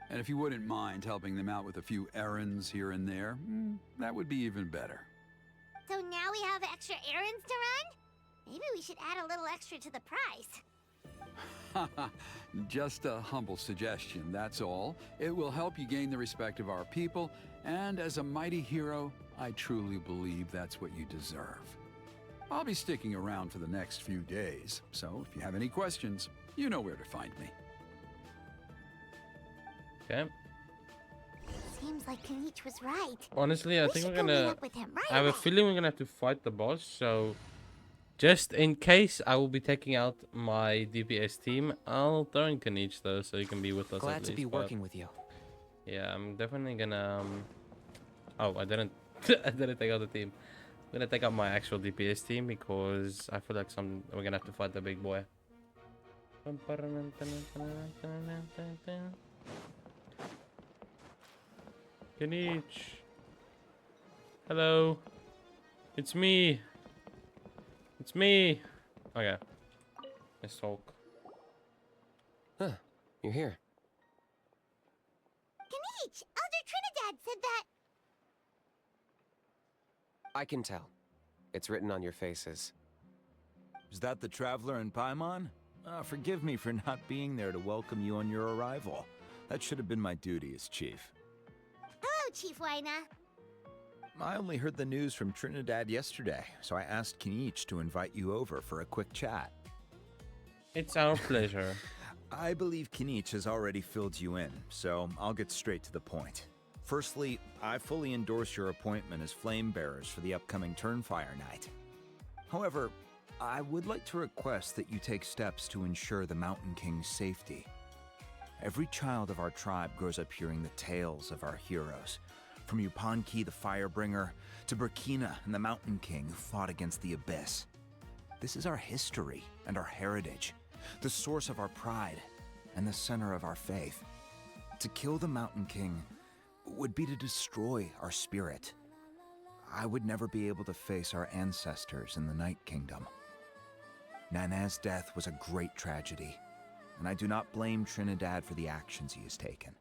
And if you wouldn't mind helping them out with a few errands here and there, that would be even better. So now we have extra errands to run? Maybe we should add a little extra to the price. Just a humble suggestion, that's all. It will help you gain the respect of our people, and as a mighty hero, I truly believe that's what you deserve. I'll be sticking around for the next few days, so if you have any questions, you know where to find me. Okay. Seems like Kinich was right. Honestly, I We think should we're go meet gonna. up with him right I have a away. feeling we're gonna have to fight the boss. So, just in case, I will be taking out my DPS team. I'll throw in Kinich though, so he can be with us. Glad at to be least, but working with you. Yeah, I'm definitely gonna. Oh, I didn't. I didn't take out the team. I'm gonna take out my actual DPS team because I feel like we're gonna have to fight the big boy. Kinich. Hello. It's me. It's me. Okay. Let's talk. Huh, you're here. Kinich, Elder Trinidad said that. I can tell. It's written on your faces. Is that the Traveler in Paimon? Forgive me for not being there to welcome you on your arrival. That should have been my duty as chief. Hello, Chief Waina. I only heard the news from Trinidad yesterday, so I asked Kinich to invite you over for a quick chat. It's our pleasure. I believe Kinich has already filled you in, so I'll get straight to the point. Firstly, I fully endorse your appointment as flame bearers for the upcoming Turnfire Night. However, I would like to request that you take steps to ensure the Mountain King's safety. Every child of our tribe grows up hearing the tales of our heroes. From Yupanqui the Firebringer, to Burkina and the Mountain King who fought against the Abyss. This is our history and our heritage, the source of our pride, and the center of our faith. To kill the Mountain King would be to destroy our spirit. I would never be able to face our ancestors in the Night Kingdom. Nana's death was a great tragedy, and I do not blame Trinidad for the actions he has taken.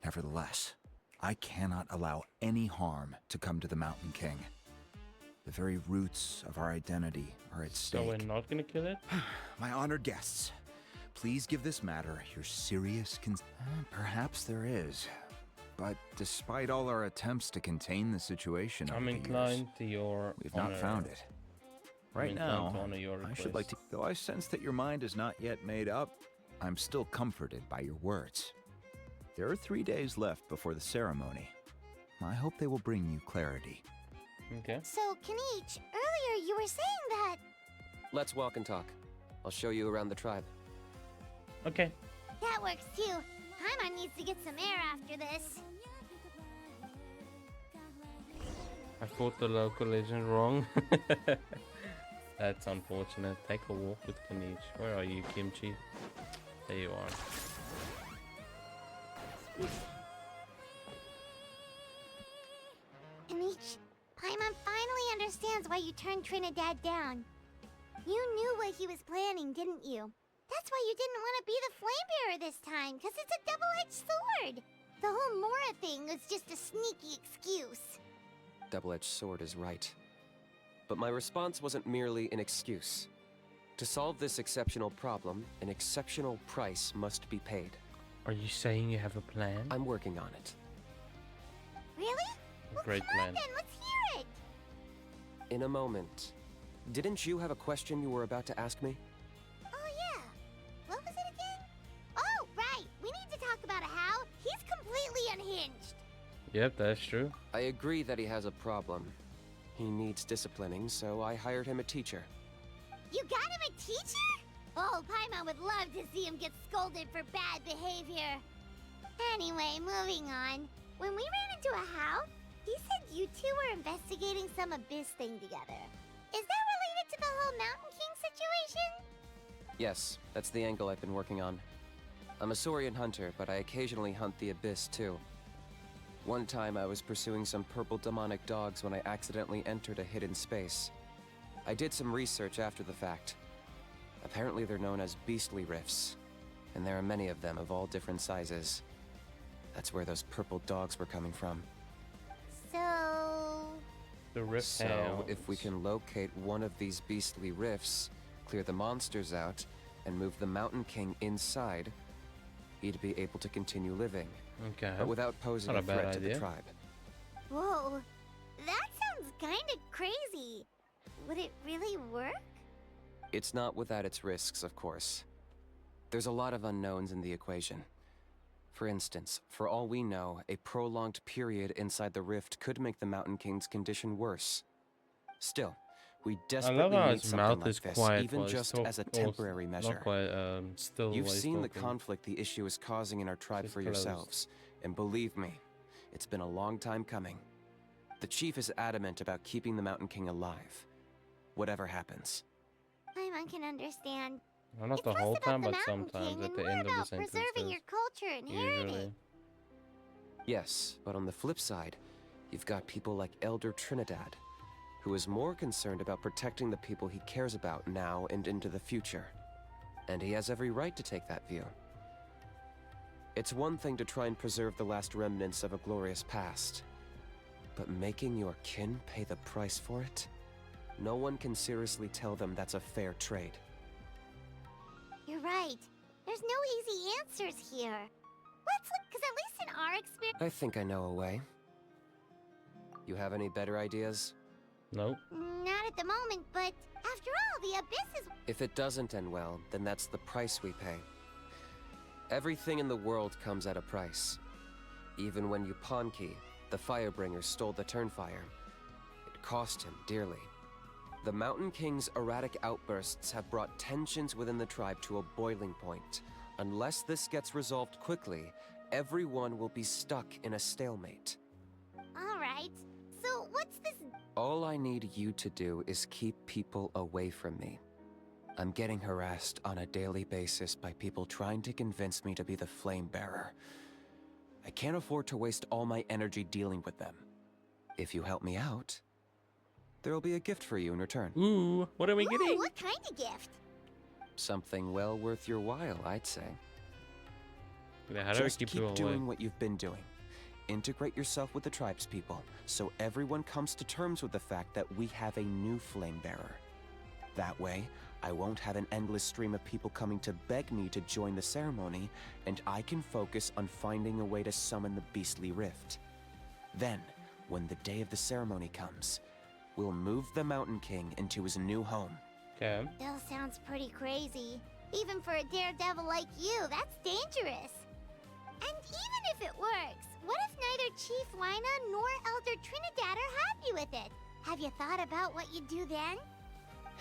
Nevertheless, I cannot allow any harm to come to the Mountain King. The very roots of our identity are at stake. So we're not gonna kill it? My honored guests, please give this matter your serious Perhaps there is. But despite all our attempts to contain the situation I'm over the inclined years, to your we've not found it. Right now, I should like to... Though I sense that your mind is not yet made up, I'm still comforted by your words. There are 3 days left before the ceremony. I hope they will bring you clarity. Okay. So, Kinich, earlier you were saying that... Let's walk and talk. I'll show you around the tribe. Okay. That works too. Paimon needs to get some air after this. I thought the local legend wrong. That's unfortunate. Take a walk with Kinich. Where are you, Kimchi? There you are. Kinich, Paimon finally understands why you turned Trinidad down. You knew what he was planning, didn't you? That's why you didn't want to be the flame bearer this time, because it's a double-edged sword. The whole Mora thing was just a sneaky excuse. Double-edged sword is right. But my response wasn't merely an excuse. To solve this exceptional problem, an exceptional price must be paid. Are you saying you have a plan? I'm working on it. Really? Well, Great come plan. on then, let's hear it. In a moment. Didn't you have a question you were about to ask me? Oh yeah. What was it again? Oh, right. We need to talk about how he's completely unhinged. Yep, that's true. I agree that he has a problem. He needs disciplining, so I hired him a teacher. You got him a teacher? Oh, Paimon would love to see him get scolded for bad behavior. Anyway, moving on. When we ran into a house, he said you two were investigating some Abyss thing together. Is that related to the whole Mountain King situation? Yes, that's the angle I've been working on. I'm a Saurian hunter, but I occasionally hunt the Abyss too. One time I was pursuing some purple demonic dogs when I accidentally entered a hidden space. I did some research after the fact. Apparently they're known as beastly rifts, and there are many of them of all different sizes. That's where those purple dogs were coming from. So... The rift So, if we can locate one of these beastly rifts, clear the monsters out, and move the Mountain King inside, he'd be able to continue living. Okay. But without posing Not a a bad threat to the idea. tribe. Whoa. That sounds kinda crazy. Would it really work? It's not without its risks, of course. There's a lot of unknowns in the equation. For instance, for all we know, a prolonged period inside the rift could make the Mountain King's condition worse. Still, we desperately how need his something mouth like is this, quiet even while he's just as a talking. temporary measure. Not quiet, still You've while he's seen the talking. conflict the issue is causing in our tribe Just for closed. yourselves, and believe me, it's been a long time coming. The chief is adamant about keeping the Mountain King alive, whatever happens. Paimon can understand. Well, not It's the less whole about time, the but Mountain sometimes King at and the more end of the about sentences. preserving your culture and heritage. Usually. Yes, but on the flip side, you've got people like Elder Trinidad, who is more concerned about protecting the people he cares about now and into the future. And he has every right to take that view. It's one thing to try and preserve the last remnants of a glorious past, but making your kin pay the price for it? No one can seriously tell them that's a fair trade. You're right. There's no easy answers here. Let's look, because at least in our experience... I think I know a way. You have any better ideas? Nope. Not at the moment, but after all, the Abyss is... If it doesn't end well, then that's the price we pay. Everything in the world comes at a price. Even when Yupanqui, the Firebringer, stole the Turnfire, it cost him dearly. The Mountain King's erratic outbursts have brought tensions within the tribe to a boiling point, Unless this gets resolved quickly, everyone will be stuck in a stalemate. Alright, so what's this? All I need you to do is keep people away from me. I'm getting harassed on a daily basis by people trying to convince me to be the flame bearer. I can't afford to waste all my energy dealing with them. If you help me out, there'll be a gift for you in return. Ooh, what are we Ooh, getting? what kind of gift? Something well worth your while, I'd say. Yeah, how do I Just keep keep people doing away? what you've been doing. Integrate yourself with the tribespeople, so everyone comes to terms with the fact that we have a new flame bearer. That way, I won't have an endless stream of people coming to beg me to join the ceremony, and I can focus on finding a way to summon the beastly rift. Then, when the day of the ceremony comes, we'll move the Mountain King into his new home. Okay. Still sounds pretty crazy. Even for a daredevil like you, that's dangerous. And even if it works, what if neither Chief Lina nor Elder Trinidad are happy with it? Have you thought about what you'd do then?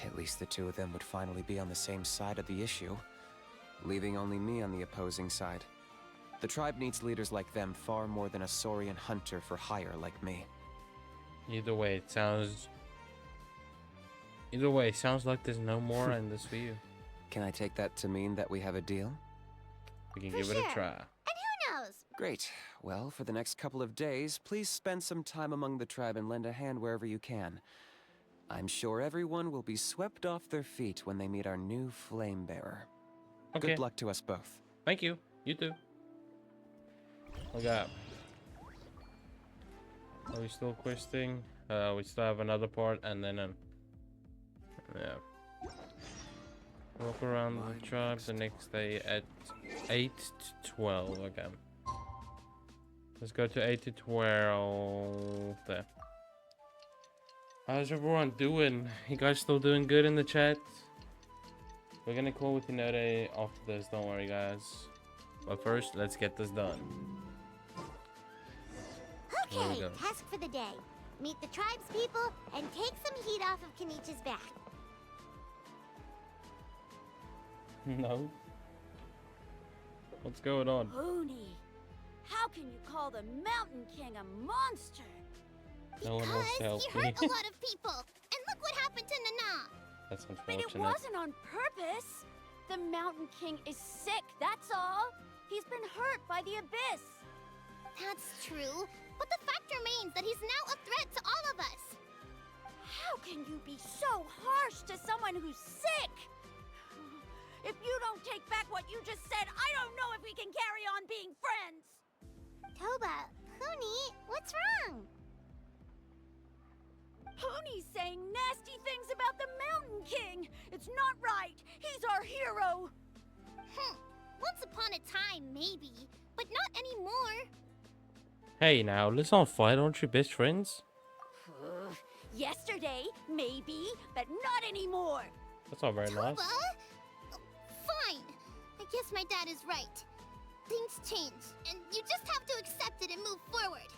At least the two of them would finally be on the same side of the issue, leaving only me on the opposing side. The tribe needs leaders like them far more than a Saurian hunter for hire like me. Either way, it sounds like there's no more in this for you. Can I take that to mean that we have a deal? We can For give it sure. a try. And who knows? Great. Well, for the next couple of days, please spend some time among the tribe and lend a hand wherever you can. I'm sure everyone will be swept off their feet when they meet our new flame bearer. Okay. Good luck to us both. Thank you. You too. Okay. Are we still questing? We still have another part, and then yeah. Walk around the tribe the next day at 8 to 12. Okay. Let's go to 8 to 12. There. How's everyone doing? You guys still doing good in the chat? We're gonna call with Hinode after this, don't worry guys. But first, let's get this done. There we Okay, go. task for the day. Meet the tribespeople and take some heat off of KINICH'S back. No. What's going on? Pony, how can you call the Mountain King a monster? No one wants to help Because me. he hurt a lot of people. And look what happened to Nana. That's But it unfortunate. wasn't on purpose. The Mountain King is sick, that's all. He's been hurt by the abyss. That's true. But the fact remains that he's now a threat to all of us. How can you be so harsh to someone who's sick? If you don't take back what you just said, I don't know if we can carry on being friends. Toba, Huni, what's wrong? Pony's saying nasty things about the Mountain King. It's not right. He's our hero. Once upon a time, maybe. But not anymore. Hey now, let's not fight, aren't you best friends? Yesterday, maybe, but not anymore. That's not very nice. Toba? Fine. I guess my dad is right. Things change, and you just have to accept it and move forward.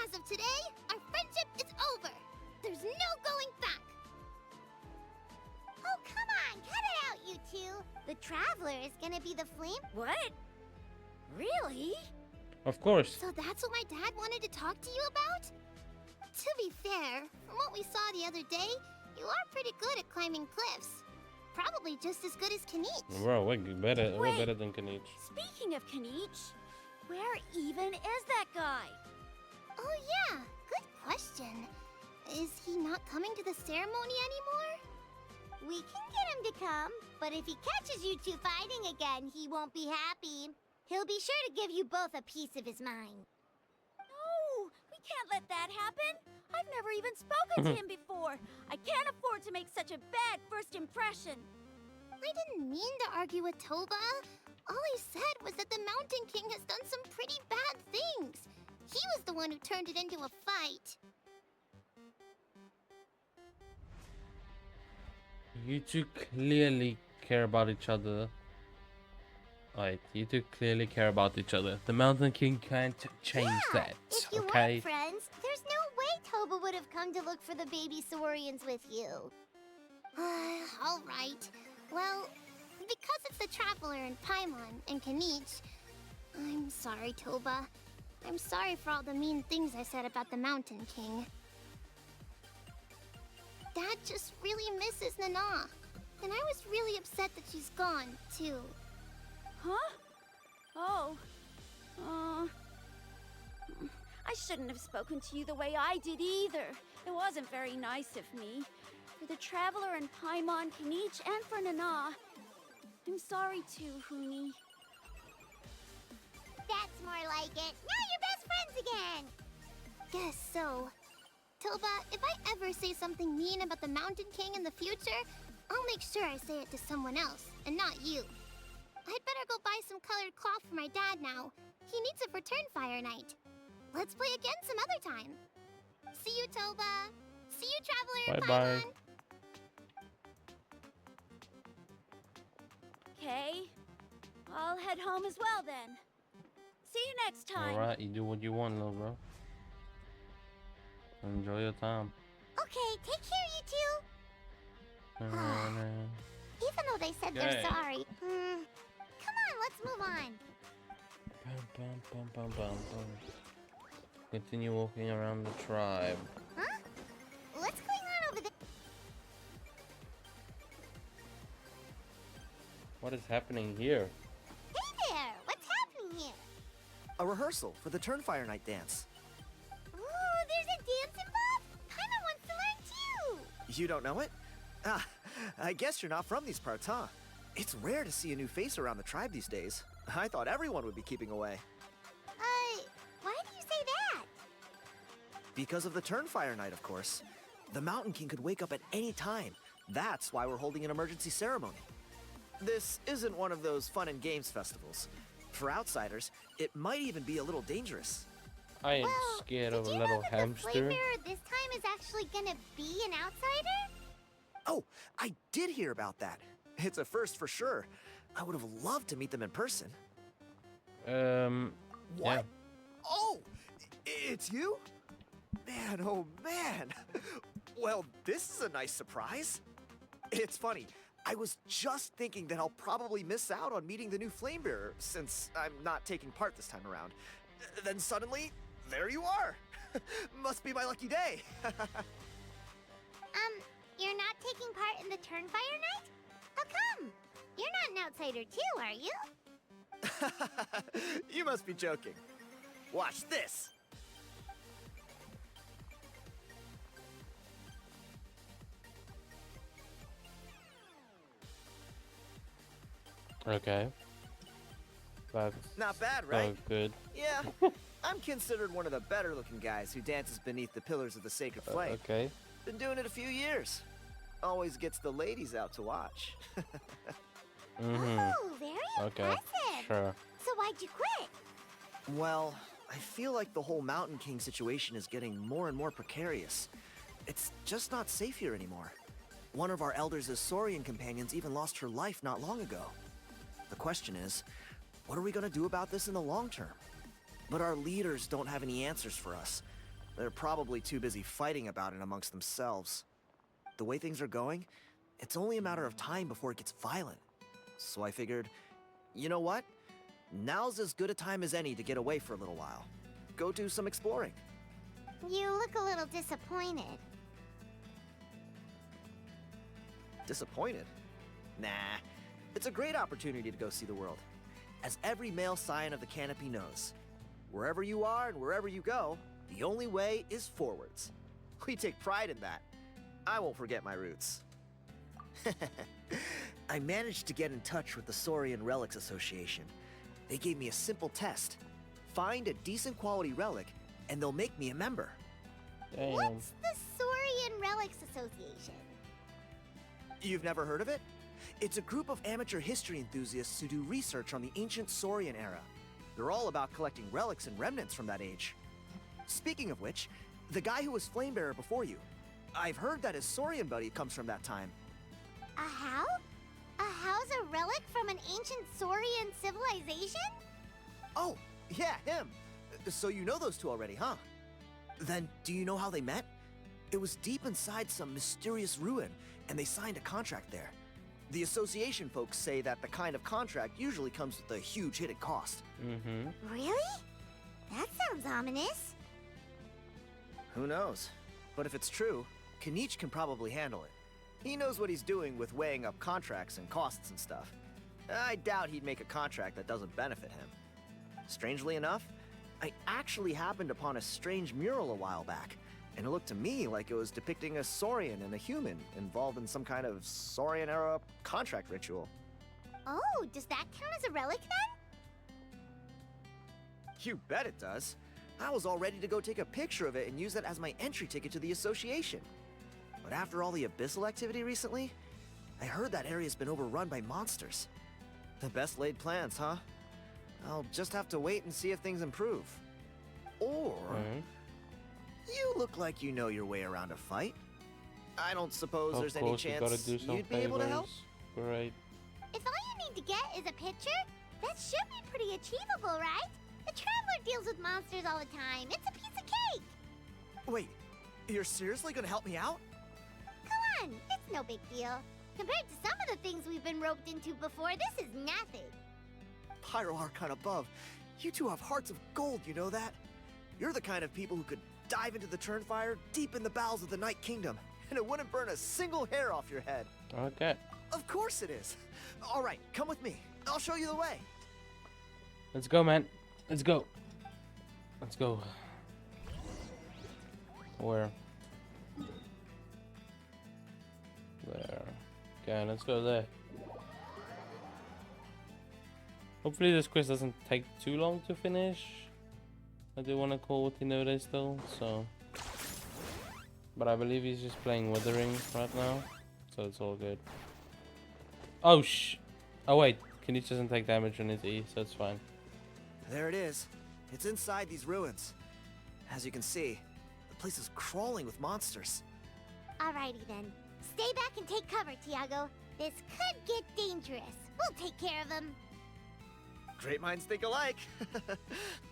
As of today, our friendship is over. There's no going back. Oh, come on, cut it out, you two. The Traveler is gonna be the flame. What? Really? Of course. So that's what my dad wanted to talk to you about? To be fair, from what we saw the other day, you are pretty good at climbing cliffs. Probably just as good as KINICH'S. Bro, we're better. We're Wait. better than KINICH. Speaking of KINICH, where even is that guy? Oh yeah, good question. Is he not coming to the ceremony anymore? We can get him to come, but if he catches you two fighting again, he won't be happy. He'll be sure to give you both a piece of his mind. No, we can't let that happen. I've never even spoken to him before. I can't afford to make such a bad first impression. I didn't mean to argue with Toba. All I said was that the Mountain King has done some pretty bad things. He was the one who turned it into a fight. You two clearly care about each other. Right, you two clearly care about each other. The Mountain King can't change that, If you okay? weren't friends, there's no way Toba would have come to look for the baby Saurians with you. All right. Well, because it's the Traveler and Paimon and KINICH, I'm sorry, Toba. I'm sorry for all the mean things I said about the Mountain King. Dad just really misses Nana. And I was really upset that she's gone, too. Huh? Oh. I shouldn't have spoken to you the way I did either. It wasn't very nice of me. For the Traveler and Paimon, KINICH, and for Nana. I'm sorry too, Huni. That's more like it. Now you're best friends again! Guess so. Toba, if I ever say something mean about the Mountain King in the future, I'll make sure I say it to someone else, and not you. I'd better go buy some colored cloth for my dad now. He needs it for Turnfire Night. Let's play again some other time. See you, Toba. See you, Traveler and Bye-bye. Paimon. Okay. I'll head home as well then. See you next time. Alright, you do what you want, little bro. Enjoy your time. Okay, take care, you two. Even though they said they're Okay. sorry. Come on, let's move on. Continue walking around the tribe. Huh? What's going on over there? What is happening here? Hey there! What's happening here? A rehearsal for the Turnfire Night dance. Ooh, there's a dance involved? Kinda wants to learn too. You don't know it? Ah, I guess you're not from these parts, huh? It's rare to see a new face around the tribe these days. I thought everyone would be keeping away. Why do you say that? Because of the Turnfire Night, of course. The Mountain King could wake up at any time. That's why we're holding an emergency ceremony. This isn't one of those fun and games festivals. For outsiders, it might even be a little dangerous. I ain't Well, scared did of a you little know that the hamster. Flame Bearer this time is actually gonna be an outsider? Oh, I did hear about that. It's a first for sure. I would have loved to meet them in person. What? Yeah. Oh, it's you? Man, oh man. Well, this is a nice surprise. It's funny. I was just thinking that I'll probably miss out on meeting the new Flame Bearer since I'm not taking part this time around. Then suddenly, there you are. Must be my lucky day. You're not taking part in the Turnfire Night? How come? You're not an outsider too, are you? You must be joking. Watch this. Okay. That's Not bad, so right? good. Yeah, I'm considered one of the better looking guys who dances beneath the pillars of the sacred flame. Okay. Been doing it a few years. Always gets the ladies out to watch. Mm-hmm. Oh, very Okay. impressive. Sure. So why'd you quit? Well, I feel like the whole Mountain King situation is getting more and more precarious. It's just not safe here anymore. One of our elders' Saurian companions even lost her life not long ago. The question is, what are we gonna do about this in the long term? But our leaders don't have any answers for us. They're probably too busy fighting about it amongst themselves. The way things are going, it's only a matter of time before it gets violent. So I figured, you know what? Now's as good a time as any to get away for a little while. Go do some exploring. You look a little disappointed. Disappointed? Nah, it's a great opportunity to go see the world. As every male scion of the canopy knows, wherever you are and wherever you go, the only way is forwards. We take pride in that. I won't forget my roots. I managed to get in touch with the Saurian Relics Association. They gave me a simple test. Find a decent quality relic, and they'll make me a member. Damn. What's the Saurian Relics Association? You've never heard of it? It's a group of amateur history enthusiasts who do research on the ancient Saurian era. They're all about collecting relics and remnants from that age. Speaking of which, the guy who was Flamebearer before you, I've heard that his Saurian buddy comes from that time. A how? A how's a relic from an ancient Saurian civilization? Oh, yeah, him. So you know those two already, huh? Then do you know how they met? It was deep inside some mysterious ruin, and they signed a contract there. The association folks say that the kind of contract usually comes with a huge hidden cost. Mm-hmm. Really? That sounds ominous. Who knows? But if it's true, KINICH'S can probably handle it. He knows what he's doing with weighing up contracts and costs and stuff. I doubt he'd make a contract that doesn't benefit him. Strangely enough, I actually happened upon a strange mural a while back, and it looked to me like it was depicting a Saurian and a human involved in some kind of Saurian-era contract ritual. Oh, does that count as a relic then? You bet it does. I was all ready to go take a picture of it and use it as my entry ticket to the association. But after all the abyssal activity recently, I heard that area's been overrun by monsters. The best laid plans, huh? I'll just have to wait and see if things improve. Or... You look like you know your way around a fight. I don't suppose Of there's any course, we gotta chance do some you'd be able to help? favors. Great. If all you need to get is a picture, that should be pretty achievable, right? The Traveler deals with monsters all the time. It's a piece of cake. Wait, you're seriously gonna help me out? Come on, it's no big deal. Compared to some of the things we've been roped into before, this is nothing. Pyro Archon above, you two have hearts of gold, you know that? You're the kind of people who could dive into the Turnfire deep in the bowels of the Night Kingdom, and it wouldn't burn a single hair off your head. Okay. Of course it is. All right, come with me. I'll show you the way. Let's go, man. Let's go. Let's go. Where? There. Okay, let's go there. Hopefully this quest doesn't take too long to finish. I do want to call with Hinode still, so... But I believe he's just playing Withering right now, so it's all good. Oh, oh wait, KINICH'S doesn't take damage on his E, so it's fine. There it is. It's inside these ruins. As you can see, the place is crawling with monsters. Alrighty then. Stay back and take cover, Tiago. This could get dangerous. We'll take care of them. Great minds think alike.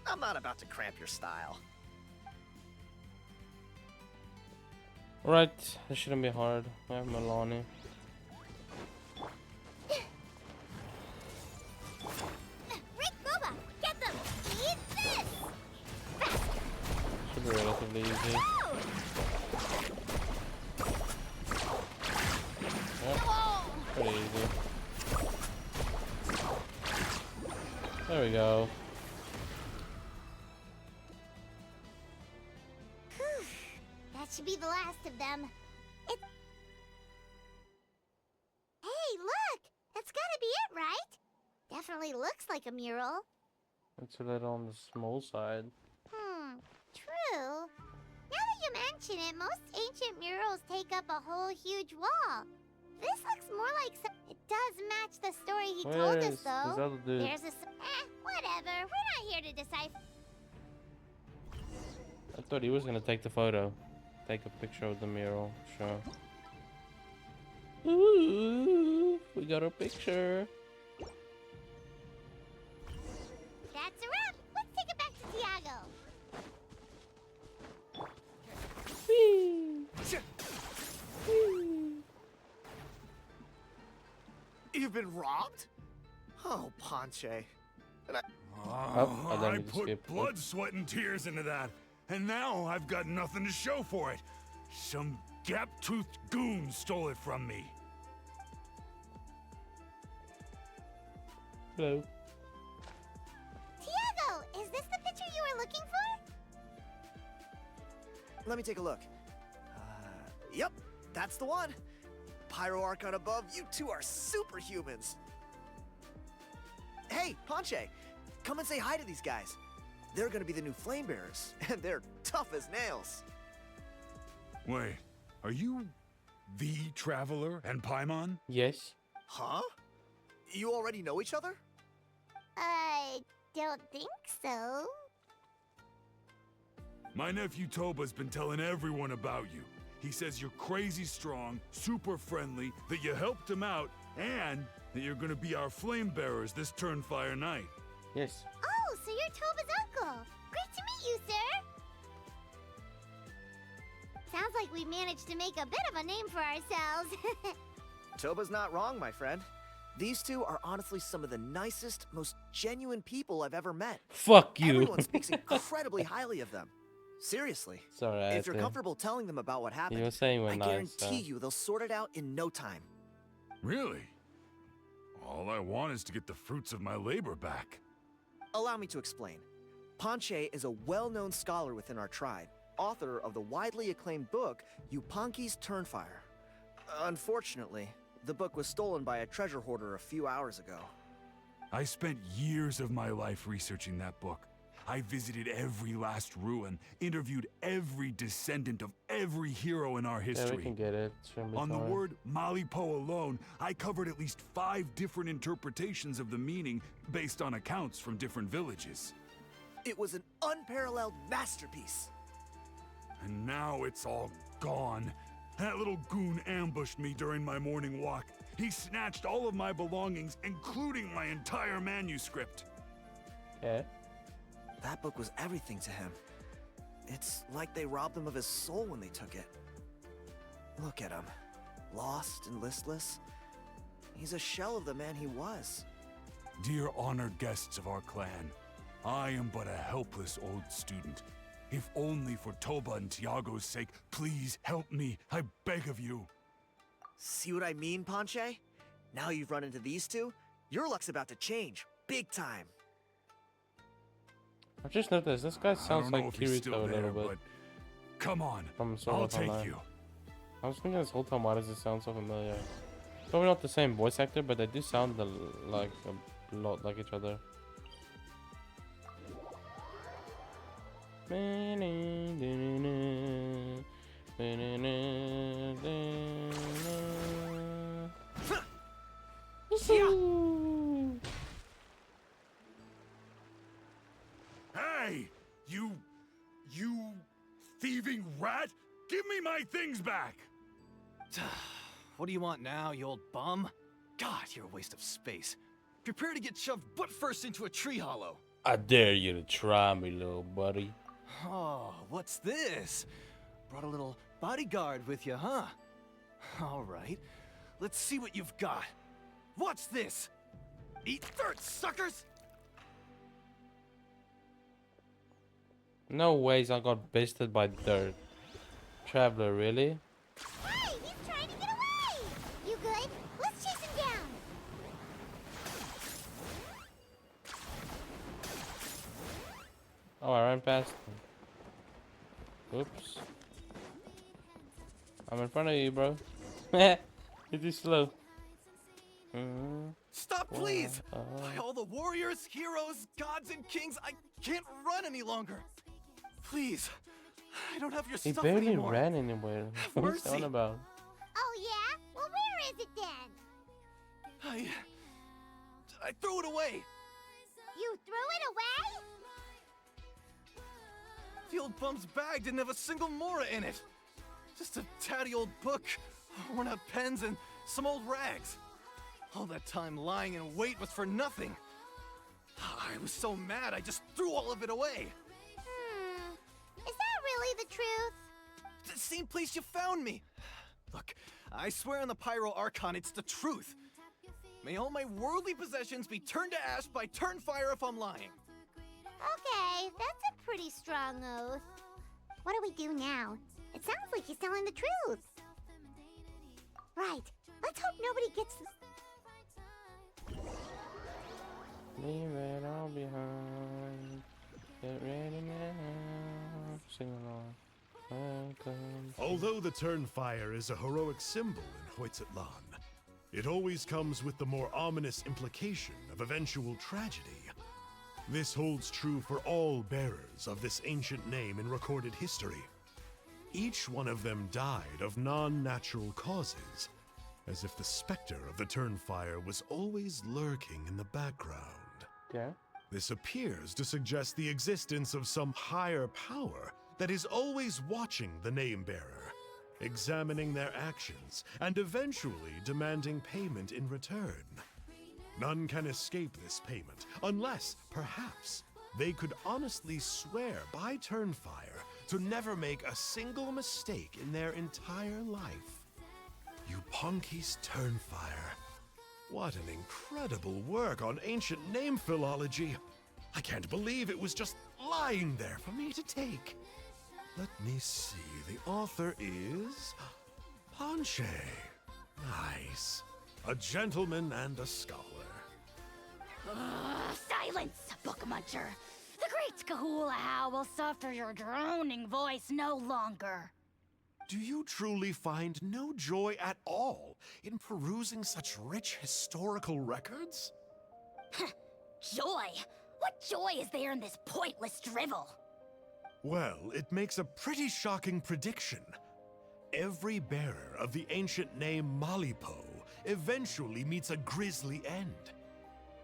I'm not about to cramp your style. Alright, this shouldn't be hard. I have Milani. Rick, Boba, get them! Eat this! Faster! Should be relatively easy. Go! Yep, pretty easy. There we go. That should be the last of them. Hey, look! That's gotta be it, right? Definitely looks like a mural. It's a little on the small side. True. Now that you mention it, most ancient murals take up a whole huge wall. This looks more like it does match the story he told us, though. This other dude? There's whatever. We're not here to decipher. I thought he was gonna take the photo. Take a picture of the mural, sure. Ooh, we got a picture. That's a wrap. Let's take it back to Tiago. You've been robbed? Oh, Ponche. I put blood, sweat, and tears into that, and now I've got nothing to show for it. Some gap-toothed goon stole it from me. Hello. Tiago, is this the picture you were looking for? Let me take a look. Yep, that's the one. Pyro Archon above, you two are superhumans. Hey, Ponche, come and say hi to these guys. They're gonna be the new flame bearers, and they're tough as nails. Wait, are you the Traveler and Paimon? Yes. Huh? You already know each other? I don't think so. My nephew Toba's been telling everyone about you. He says you're crazy strong, super friendly, that you helped him out, and that you're gonna be our flame bearers this Turnfire night. Yes. Oh, so you're Toba's uncle. Great to meet you, sir. Sounds like we managed to make a bit of a name for ourselves. Toba's not wrong, my friend. These two are honestly some of the nicest, most genuine people I've ever met. Fuck you. Everyone speaks incredibly highly of them. Seriously. Sorry, If you're comfortable telling them about what happened, were saying we're I nice, guarantee so. you they'll sort it out in no time. Really? All I want is to get the fruits of my labor back. Allow me to explain. Panche is a well-known scholar within our tribe, author of the widely acclaimed book Yupanqui's Turnfire. Unfortunately, the book was stolen by a treasure hoarder a few hours ago. I spent years of my life researching that book. I visited every last ruin, interviewed every descendant of every hero in our Yeah, history. we can get it. On the word Malipo alone, I covered at least 5 different interpretations of the meaning based on accounts from different villages. It was an unparalleled masterpiece. And now it's all gone. That little goon ambushed me during my morning walk. He snatched all of my belongings, including my entire manuscript. Okay. That book was everything to him. It's like they robbed him of his soul when they took it. Look at him. Lost and listless. He's a shell of the man he was. Dear honored guests of our clan, I am but a helpless old student. If only for Toba and Tiago's sake, please help me, I beg of you. See what I mean, Panche? Now you've run into these two, your luck's about to change. Big time. I've just noticed this guy I sounds don't know like if he's still Kirito a there, little bit. but come on, From Sword I'll Art take Online. you. I was thinking this whole time, why does it sound so familiar? Probably not the same voice actor, but they do sound like a lot like each other. Hey, you thieving rat! Give me my things back! What do you want now, you old bum? God, you're a waste of space. Prepare to get shoved butt first into a tree hollow. I dare you to try me, little buddy. Oh, what's this? Brought a little bodyguard with you, huh? All right, let's see what you've got. What's this? Eat dirt, suckers! No ways I got bested by dirt. Traveler, really? Hey, he's trying to get away! You good? Let's chase him down! Oh, I ran past him. Oops. I'm in front of you, bro. You're too slow. Stop, please! By all the warriors, heroes, gods, and kings, I can't run any longer. Please, I don't have your He stuff barely anymore. ran anywhere. What are you on mercy. about? Oh yeah? Well, where is it then? I threw it away. You threw it away? The old bum's bag didn't have a single mora in it. Just a tatty old book, worn out pens, and some old rags. All that time lying in wait was for nothing. I was so mad, I just threw all of it away. Is that really the truth? The same place you found me. Look, I swear on the Pyro Archon, it's the truth. May all my worldly possessions be turned to ash by Turnfire if I'm lying. Okay, that's a pretty strong oath. What do we do now? It sounds like he's telling the truth. Right. Let's hope nobody gets... Leave it all behind. Get ready now. Sing along. Welcome. Although the Turnfire is a heroic symbol in Hoytzatlan, it always comes with the more ominous implication of eventual tragedy. This holds true for all bearers of this ancient name in recorded history. Each one of them died of non-natural causes, as if the specter of the Turnfire was always lurking in the background. Yeah. This appears to suggest the existence of some higher power that is always watching the name-bearer, examining their actions, and eventually demanding payment in return. None can escape this payment, unless, perhaps, they could honestly swear by Turnfire to never make a single mistake in their entire life. Yupanqui's Turnfire. What an incredible work on ancient name philology. I can't believe it was just lying there for me to take. Let me see. The author is Ponche. Nice. A gentleman and a scholar. Silence, book muncher. The great Kahula will suffer your droning voice no longer. Do you truly find no joy at all in perusing such rich historical records? Joy? What joy is there in this pointless drivel? Well, it makes a pretty shocking prediction. Every bearer of the ancient name Malipo eventually meets a grisly end.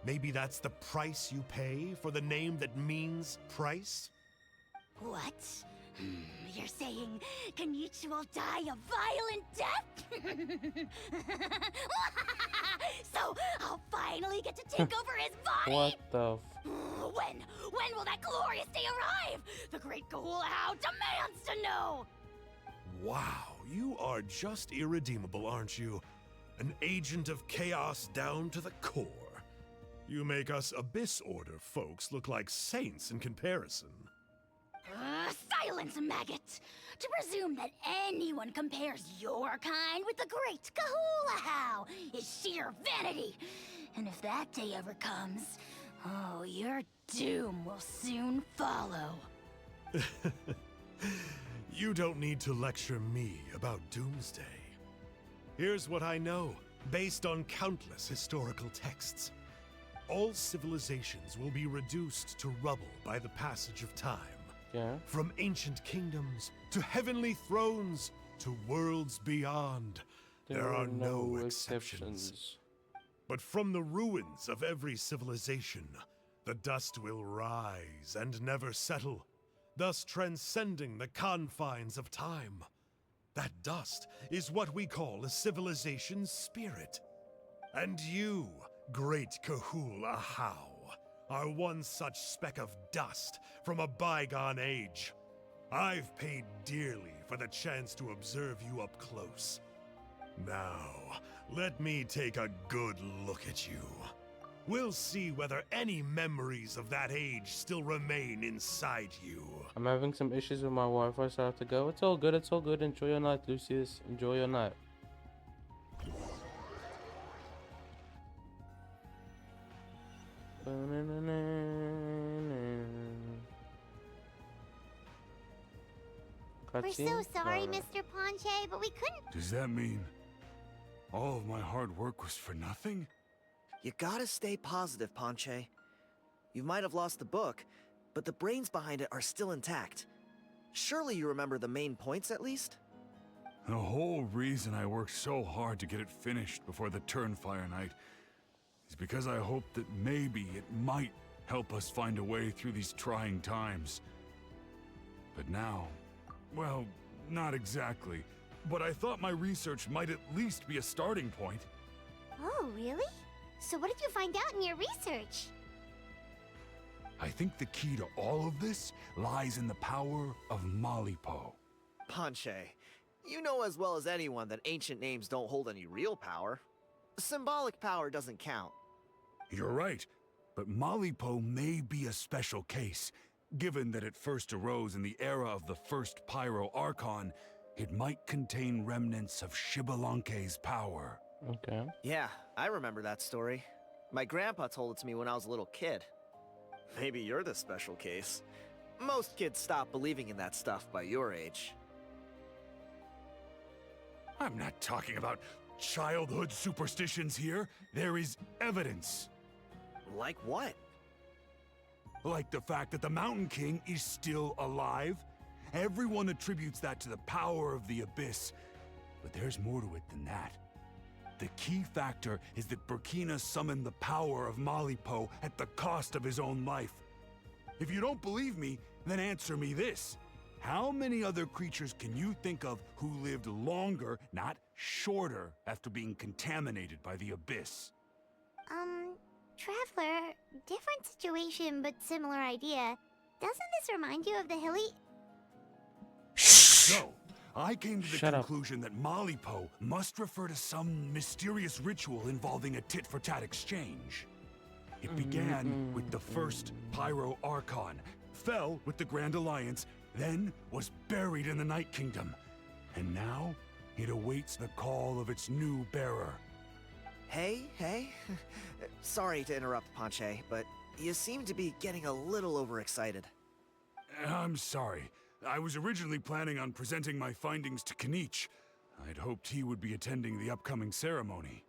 Maybe that's the price you pay for the name that means price? What? You're saying Kenichi will die a violent death? So I'll finally get to take over his body? What the When will that glorious day arrive? The great Kahula How demands to know! Wow, you are just irredeemable, aren't you? An agent of chaos down to the core. You make us Abyss Order folks look like saints in comparison. Silence, maggot! To presume that anyone compares your kind with the great Kahula How is sheer vanity. And if that day ever comes, oh, your doom will soon follow. You don't need to lecture me about Doomsday. Here's what I know, based on countless historical texts. All civilizations will be reduced to rubble by the passage of time. Yeah. From ancient kingdoms to heavenly thrones to worlds beyond, there are no exceptions. But from the ruins of every civilization, the dust will rise and never settle, thus transcending the confines of time. That dust is what we call a civilization's spirit. And you, great Kahula How, are one such speck of dust from a bygone age. I've paid dearly for the chance to observe you up close. Now, let me take a good look at you. We'll see whether any memories of that age still remain inside you. I'm having some issues with my Wi-Fi, so I have to go. It's all good. It's all good. Enjoy your night, Lucius. Enjoy your night. We're so sorry, Mr. Ponche, but we couldn't. Does that mean all of my hard work was for nothing? You gotta stay positive, Ponche. You might have lost the book, but the brains behind it are still intact. Surely you remember the main points at least? The whole reason I worked so hard to get it finished before the Turnfire night is because I hoped that maybe it might help us find a way through these trying times. But now, well, not exactly. But I thought my research might at least be a starting point. Oh, really? So what did you find out in your research? I think the key to all of this lies in the power of Malipo. Ponche, you know as well as anyone that ancient names don't hold any real power. Symbolic power doesn't count. You're right, but Malipo may be a special case. Given that it first arose in the era of the first Pyro Archon, it might contain remnants of Shibalanke's power. Okay. Yeah, I remember that story. My grandpa told it to me when I was a little kid. Maybe you're the special case. Most kids stop believing in that stuff by your age. I'm not talking about childhood superstitions here. There is evidence. Like what? Like the fact that the Mountain King is still alive. Everyone attributes that to the power of the Abyss. But there's more to it than that. The key factor is that Burkina summoned the power of Malipo at the cost of his own life. If you don't believe me, then answer me this. How many other creatures can you think of who lived longer, not shorter, after being contaminated by the Abyss? Traveler, different situation but similar idea. Doesn't this remind you of the hilly... So, I came to the Shut up. conclusion that Malipo must refer to some mysterious ritual involving a tit-for-tat exchange. It began with the first Pyro Archon, fell with the Grand Alliance, then was buried in the Night Kingdom. And now, it awaits the call of its new bearer. Hey. Sorry to interrupt, Ponche, but you seem to be getting a little overexcited. I'm sorry. I was originally planning on presenting my findings to KINICH. I'd hoped he would be attending the upcoming ceremony.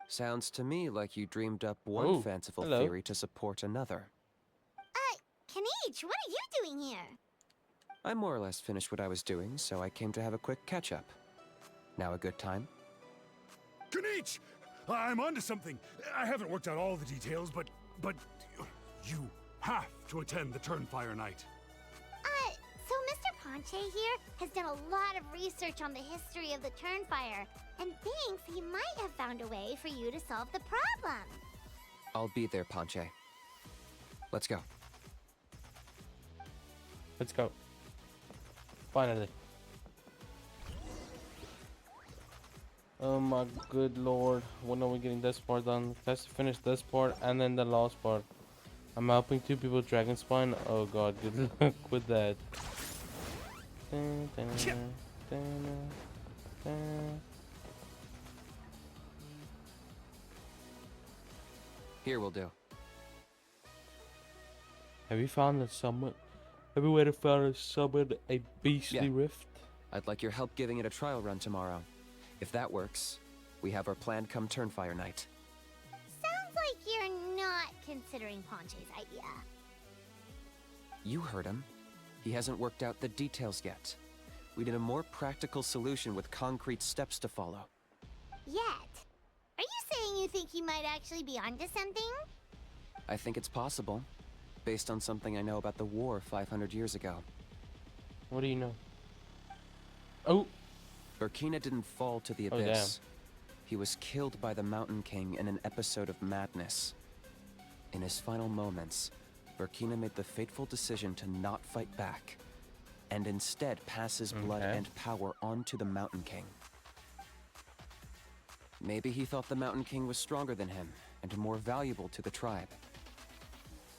Sounds to me like you dreamed up one Oh, fanciful hello. theory to support another. Kinich, what are you doing here? I more or less finished what I was doing, so I came to have a quick catch-up. Now a good time? KINICH! I'm onto something. I haven't worked out all the details, but you have to attend the Turnfire Night. So Mr. Ponche here has done a lot of research on the history of the Turnfire, and thinks he might have found a way for you to solve the problem. I'll be there, Ponche. Let's go. Let's go. Finally. Oh my good lord. When are we getting this part done? Let's finish this part and then the last part. I'm helping 2 people Dragon Spine. Oh god, good luck with that. Here will do. Have you found a summon? Have you ever found a summon a beastly Yeah. rift? I'd like your help giving it a trial run tomorrow. If that works, we have our plan come Turnfire Night. Sounds like you're not considering Ponche's idea. You heard him. He hasn't worked out the details yet. We need a more practical solution with concrete steps to follow. Yet. Are you saying you think he might actually be onto something? I think it's possible, based on something I know about the war 500 years ago. What do you know? Oh! Burkina didn't fall to the Oh, abyss. He was killed by the Mountain King in an episode of madness. In his final moments, Burkina made the fateful decision to not fight back, and instead pass his blood Okay. and power on to the Mountain King. Maybe he thought the Mountain King was stronger than him, and more valuable to the tribe.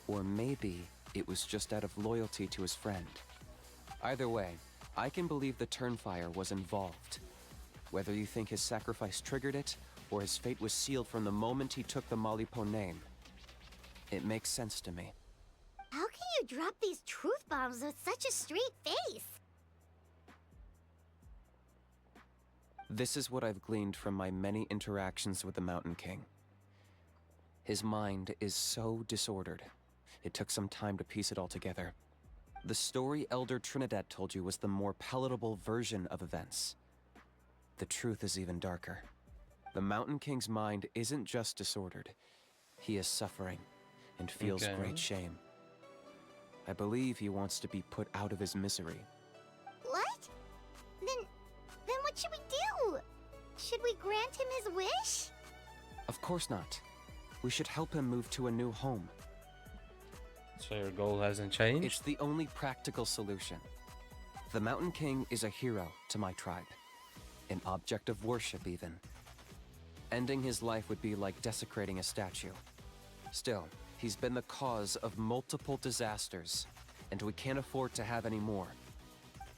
Or maybe it was just out of loyalty to his friend. Either way, I can believe the Turnfire was involved. Whether you think his sacrifice triggered it, or his fate was sealed from the moment he took the Malipo name, it makes sense to me. How can you drop these truth bombs with such a straight face? This is what I've gleaned from my many interactions with the Mountain King. His mind is so disordered. It took some time to piece it all together. The story Elder Trinidad told you was the more palatable version of events. The truth is even darker. The Mountain King's mind isn't just disordered. He is suffering and feels Okay. great shame. I believe he wants to be put out of his misery. What? Then what should we do? Should we grant him his wish? Of course not. We should help him move to a new home. So your goal hasn't changed? It's the only practical solution. The Mountain King is a hero to my tribe. An object of worship, even. Ending his life would be like desecrating a statue. Still, he's been the cause of multiple disasters, and we can't afford to have any more.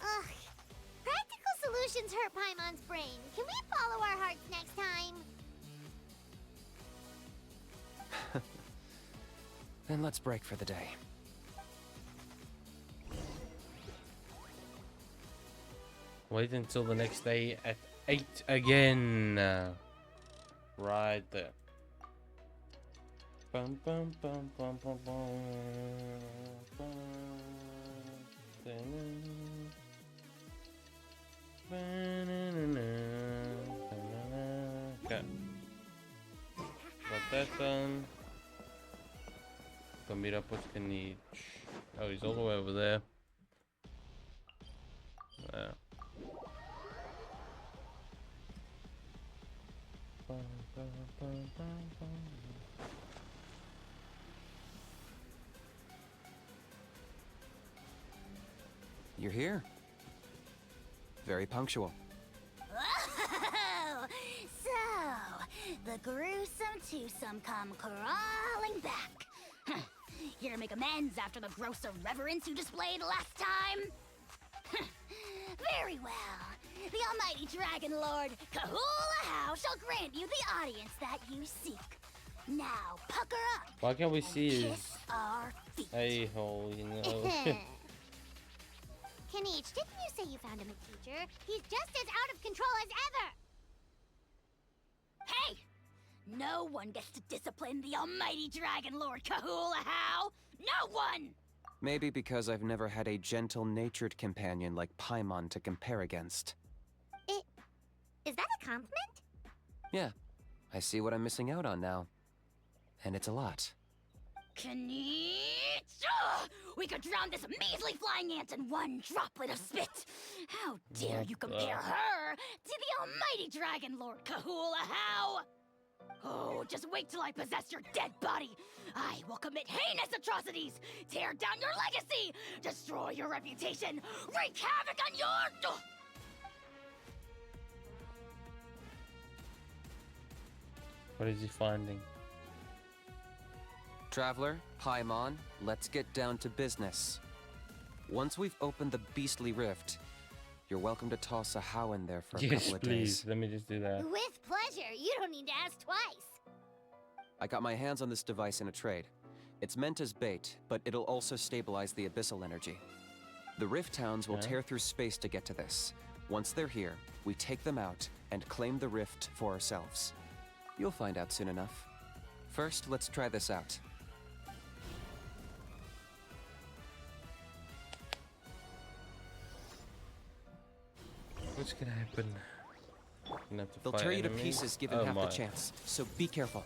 Ugh. Practical solutions hurt Paimon's brain. Can we follow our hearts next time? Then let's break for the day. Wait until the next day at 8 again. Right there. Bum, bum, bum, bum, bum, bum, bum, okay. Got that done. Go meet up with KINICH. Oh, he's all the way over there. There. You're here. Very punctual. Oh, so the gruesome twosome come crawling back. Huh. Here to make amends after the gross irreverence you displayed last time? Very well. The almighty Dragon Lord, Kahula shall grant you the audience that you seek. Now, pucker up. Why can't we and see kiss his our feet. a-hole, you know? Kinich, didn't you say you found him a teacher? He's just as out of control as ever! Hey! No one gets to discipline the almighty Dragon Lord Kahula. No one! Maybe because I've never had a gentle-natured companion like Paimon to compare against. Is that a compliment? Yeah, I see what I'm missing out on now. And it's a lot. Kinich! We could drown this measly flying ant in one droplet of spit! How dare you compare her to the almighty Dragon Lord Kahula? Oh, just wait till I possess your dead body! I will commit heinous atrocities! Tear down your legacy! Destroy your reputation! Wreak havoc on your... What is he finding? Traveler, Paimon, let's get down to business. Once we've opened the beastly rift, you're welcome to toss a how in there for a Yes, couple of please. days. Let me just do that. With pleasure. You don't need to ask twice. I got my hands on this device in a trade. It's meant as bait, but it'll also stabilize the abyssal energy. The rift towns will Okay. tear through space to get to this. Once they're here, we take them out and claim the rift for ourselves. You'll find out soon enough. First, let's try this out. What's gonna happen? Gonna have to They'll fight tear you to enemies? pieces given Oh half my. the chance, so be careful.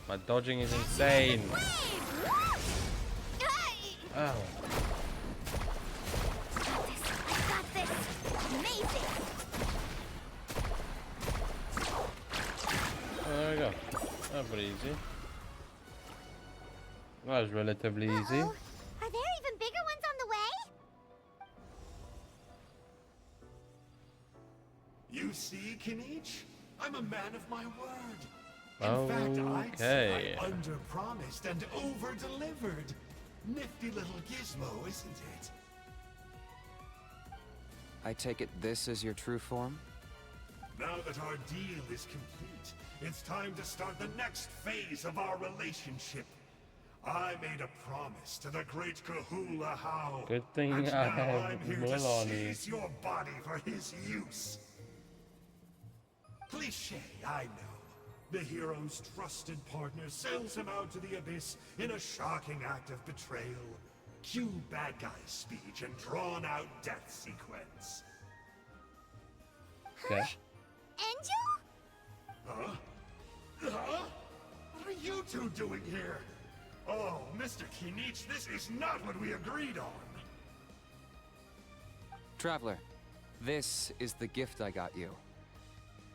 My dodging is insane. Oh. I got this. Amazing. Oh, there we go. That was pretty easy. That was relatively easy. Uh-oh. Are there even bigger ones on the way? You see, Kinich? I'm a man of my word. In fact, I'd say I Okay. under-promised and over-delivered. Nifty little gizmo, isn't it? I take it this is your true form? Now that our deal is complete, it's time to start the next phase of our relationship. I made a promise to the great Kahula How. Good thing and I now have I'm here Will to on you. seize your body for his use. Cliché, I know. The hero's trusted partner sells him out to the abyss in a shocking act of betrayal. Cue bad guy speech and drawn-out death sequence. Okay. Angel? Huh? Huh? What are you two doing here? Oh, Mr. Kinich, this is not what we agreed on. Traveler, this is the gift I got you.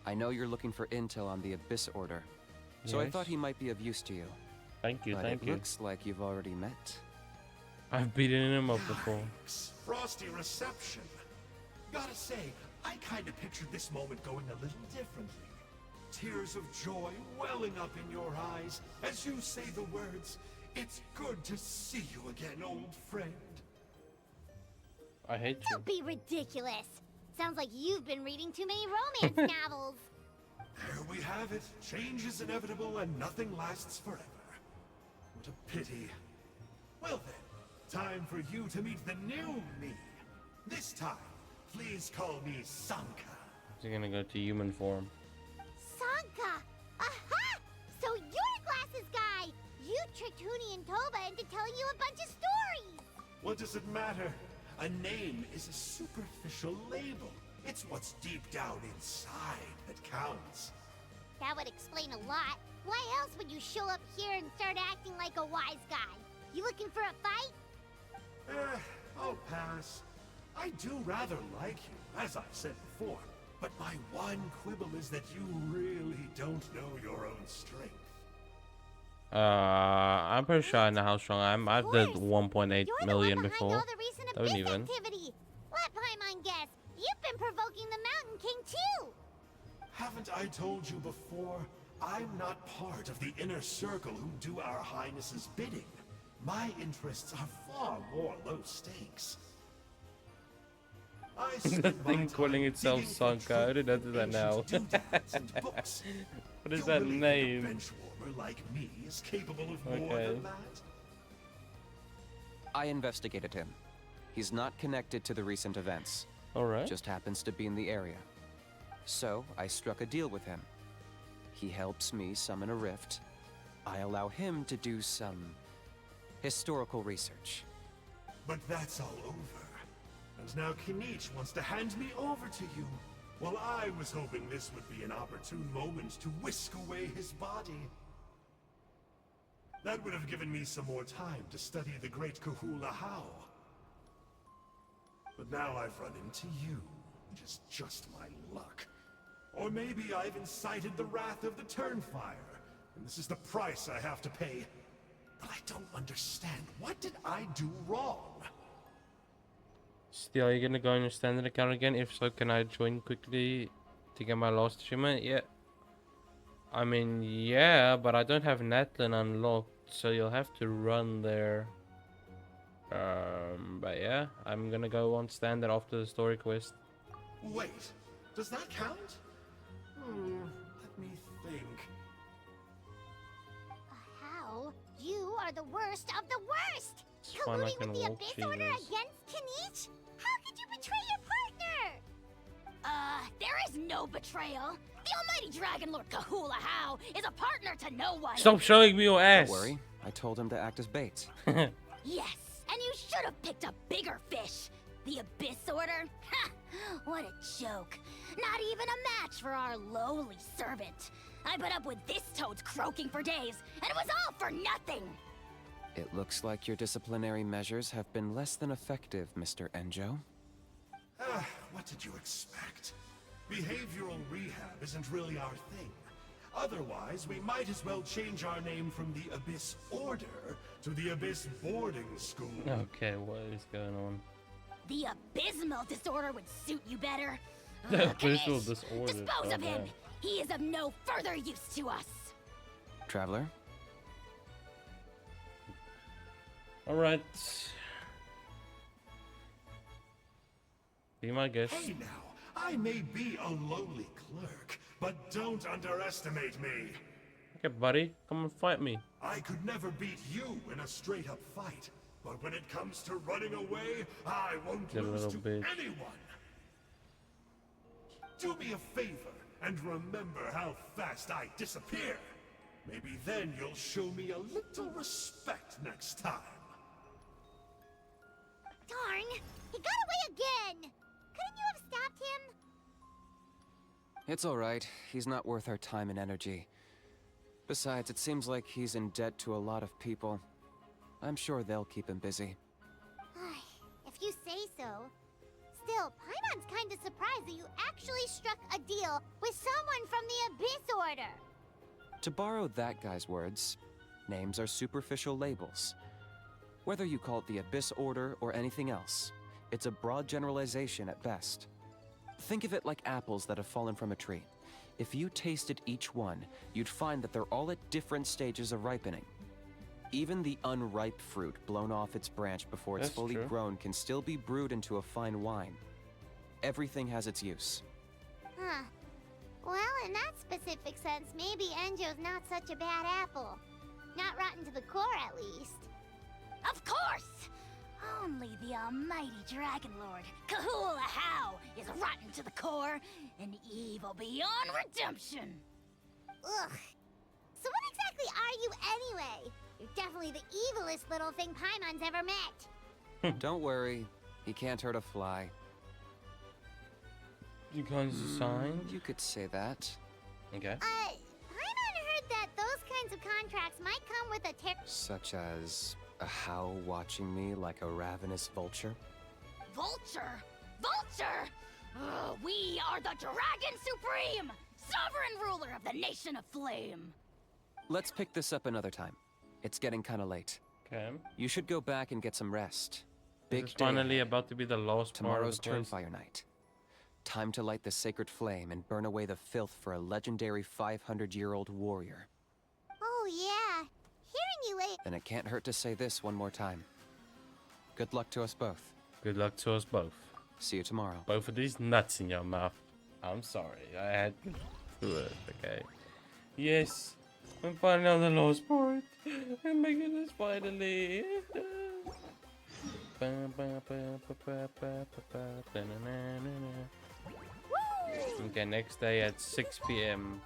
I know you're looking for intel on the Abyss Order, so I Yes. thought he might be of use to you. Thank you, But thank it you. looks like you've already met. I've beaten him up before. Yikes. Frosty reception. Gotta say, I kinda pictured this moment going a little differently. Tears of joy welling up in your eyes as you say the words, "It's good to see you again, old friend." I hate you. Don't be ridiculous. Sounds like you've been reading too many romance novels. There we have it. Change is inevitable and nothing lasts forever. What a pity. Well then, time for you to meet the new me. This time, please call me Sanka. He's gonna go to human form. Sanka! Aha! So you're Glasses Guy! You tricked Huni and Toba into telling you a bunch of stories! What does it matter? A name is a superficial label. It's what's deep down inside that counts. That would explain a lot. Why else would you show up here and start acting like a wise guy? You looking for a fight? I'll pass. I do rather like you, as I've said before. But my one quibble is that you really don't know your own strength. I'm pretty sure I know how strong I am. I've did 1.8 You're million the one behind before. all the recent Don't abyss even. activity. Let Paimon guess. You've been provoking the Mountain King too. Haven't I told you before? I'm not part of the inner circle who do our highness's bidding. My interests are far more low stakes. I The spend my thing calling time itself digging for Sanka. How did I do that ancient now? doodads and books. What is You that really think name? a benchwarmer like me is capable of more Okay. than that? I investigated him. He's not connected to the recent events. Alright. Just happens to be in the area. So, I struck a deal with him. He helps me summon a rift. I allow him to do some historical research. But that's all over. And now KINICH wants to hand me over to you. Well, I was hoping this would be an opportune moment to whisk away his body. That would have given me some more time to study the great Kahula How. But now I've run into you, which is just my luck. Or maybe I've incited the wrath of the Turnfire, and this is the price I have to pay. But I don't understand. What did I do wrong? Still, are you gonna go on your standard account again? If so, can I join quickly to get my last achievement? Yeah. I mean, yeah, but I don't have Natlin unlocked, so you'll have to run there. But yeah, I'm gonna go on standard after the story quest. Wait, does that count? Let me think. How? You are the worst of the worst. It's fine, I Colluding can with the walk, Abyss Order Jesus. against KINICH? How could you betray your partner? There is no betrayal. The almighty Dragon Lord Kahula How is a partner to no one. Stop showing me your ass! Don't worry, I told him to act as bait. Yes, and you should have picked a bigger fish. The Abyss Order? Ha! What a joke. Not even a match for our lowly servant. I put up with this toad's croaking for days, and it was all for nothing. It looks like your disciplinary measures have been less than effective, Mr. Enjo. What did you expect? Behavioral rehab isn't really our thing. Otherwise, we might as well change our name from the Abyss Order to the Abyss Boarding School. Okay, what is going on? The abysmal disorder would suit you better. The Ugh, abysmal Kanish, disorder, dispose of him. okay. He is of no further use to us. Traveler? Alright. Be my guest. Hey now, I may be a lowly clerk, but don't underestimate me. Okay, buddy, come and fight me. I could never beat you in a straight-up fight, but when it comes to running away, I won't You lose little to bitch. anyone. Do me a favor and remember how fast I disappear. Maybe then you'll show me a little respect next time. Darn! He got away again! Couldn't you have stopped him? It's alright. He's not worth our time and energy. Besides, it seems like he's in debt to a lot of people. I'm sure they'll keep him busy. If you say so. Still, Paimon's kinda surprised that you actually struck a deal with someone from the Abyss Order. To borrow that guy's words, names are superficial labels. Whether you call it the Abyss Order or anything else, it's a broad generalization at best. Think of it like apples that have fallen from a tree. If you tasted each one, you'd find that they're all at different stages of ripening. Even the unripe fruit blown off its branch before it's That's fully true. grown can still be brewed into a fine wine. Everything has its use. Huh. Well, in that specific sense, maybe Enjo's not such a bad apple. Not rotten to the core, at least. Of course! Only the almighty Dragon Lord, Kahula How, is rotten to the core and evil beyond redemption. Ugh. So what exactly are you anyway? You're definitely the evilest little thing Paimon's ever met. Don't worry, he can't hurt a fly. You guys signed? You could say that. Okay. Paimon heard that those kinds of contracts might come with a Such as a how watching me like a ravenous vulture. Vulture? Vulture? We are the Dragon Supreme, sovereign ruler of the Nation of Flame. Let's pick this up another time. It's getting kinda late. Okay. You should go back and get some rest. This is finally about to be the last Tomorrow's part of the quest. Turnfire Night. Time to light the sacred flame and burn away the filth for a legendary 500-year-old warrior. Oh, yeah. Hearing you late. And it can't hurt to say this one more time. Good luck to us both. Good luck to us both. See you tomorrow. Both of these nuts in your mouth. I'm sorry. I had to do it. Okay. Yes. I'm finally on the last part. I'm making this finally. Okay, next day at 6 p.m.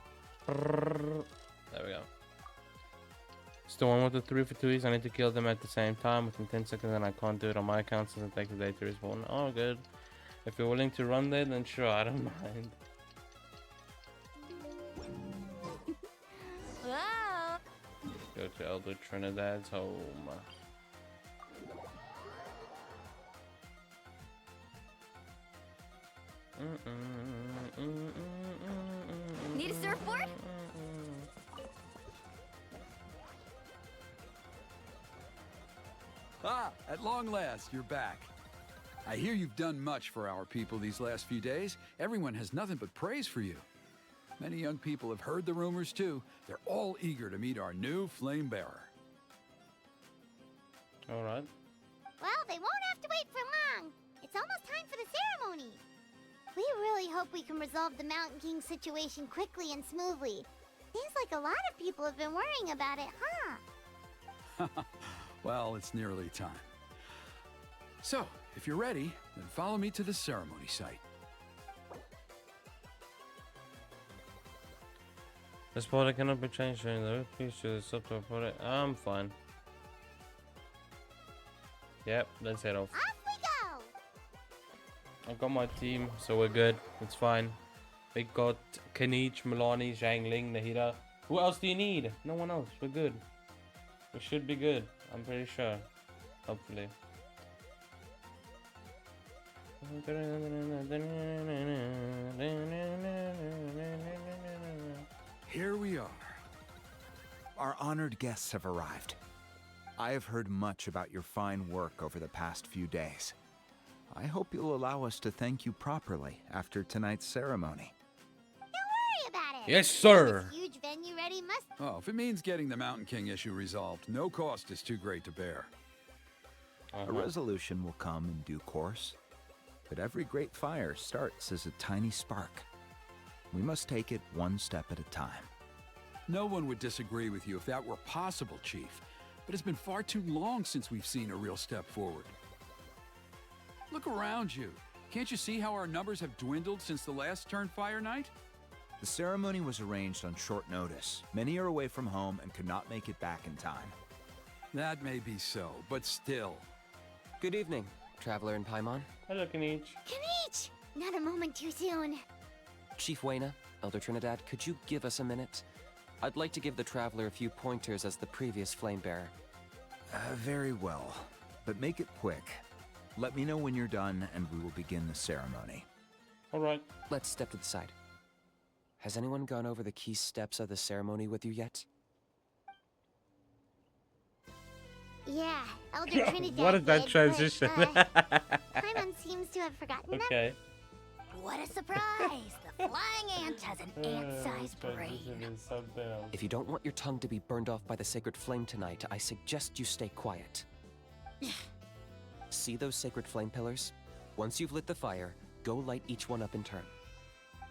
There we go. It's the one with the 3 for 2s. I need to kill them at the same time within 10 seconds, and I can't do it on my account since it takes a day to respawn. Oh, good. If you're willing to run there, then sure, I don't mind. Wow. Go to Elder Trinidad's home. Need a surfboard? Ah, at long last, you're back. I hear you've done much for our people these last few days. Everyone has nothing but praise for you. Many young people have heard the rumors too. They're all eager to meet our new flame bearer. Alright. Well, they won't have to wait for long. It's almost time for the ceremony. We really hope we can resolve the Mountain King situation quickly and smoothly. Seems like a lot of people have been worrying about it, huh? Well, it's nearly time. So, if you're ready, then follow me to the ceremony site. The spot cannot be changed during the piece to the software product. I'm fine. Yep, let's head off. Off we go! I've got my team, so we're good. It's fine. We got KINICH, Milani, Zhangling, Nahida. Who else do you need? No one else. We're good. We should be good. I'm pretty sure. Hopefully. Here we are. Our honored guests have arrived. I have heard much about your fine work over the past few days. I hope you'll allow us to thank you properly after tonight's ceremony. Don't worry about it. Yes, sir. This huge venue ready must... Oh, if it means getting the Mountain King issue resolved, no cost is too great to bear. A resolution will come in due course, but every great fire starts as a tiny spark. We must take it one step at a time. No one would disagree with you if that were possible, Chief, but it's been far too long since we've seen a real step forward. Look around you. Can't you see how our numbers have dwindled since the last Turnfire night? The ceremony was arranged on short notice. Many are away from home and could not make it back in time. That may be so, but still. Good evening, Traveler in Paimon. Hello, KINICH. KINICH! Not a moment too soon. Chief Wayna, Elder Trinidad, could you give us a minute? I'd like to give the Traveler a few pointers as the previous flame bearer. Very well, but make it quick. Let me know when you're done and we will begin the ceremony. Alright. Let's step to the side. Has anyone gone over the key steps of the ceremony with you yet? Yeah, Elder Trinidad What is that did, transition? but, Paimon seems to have forgotten them. Okay. What a surprise! The flying ant has an ant-sized brain. Transition is something else. If you don't want your tongue to be burned off by the sacred flame tonight, I suggest you stay quiet. See those sacred flame pillars? Once you've lit the fire, go light each one up in turn.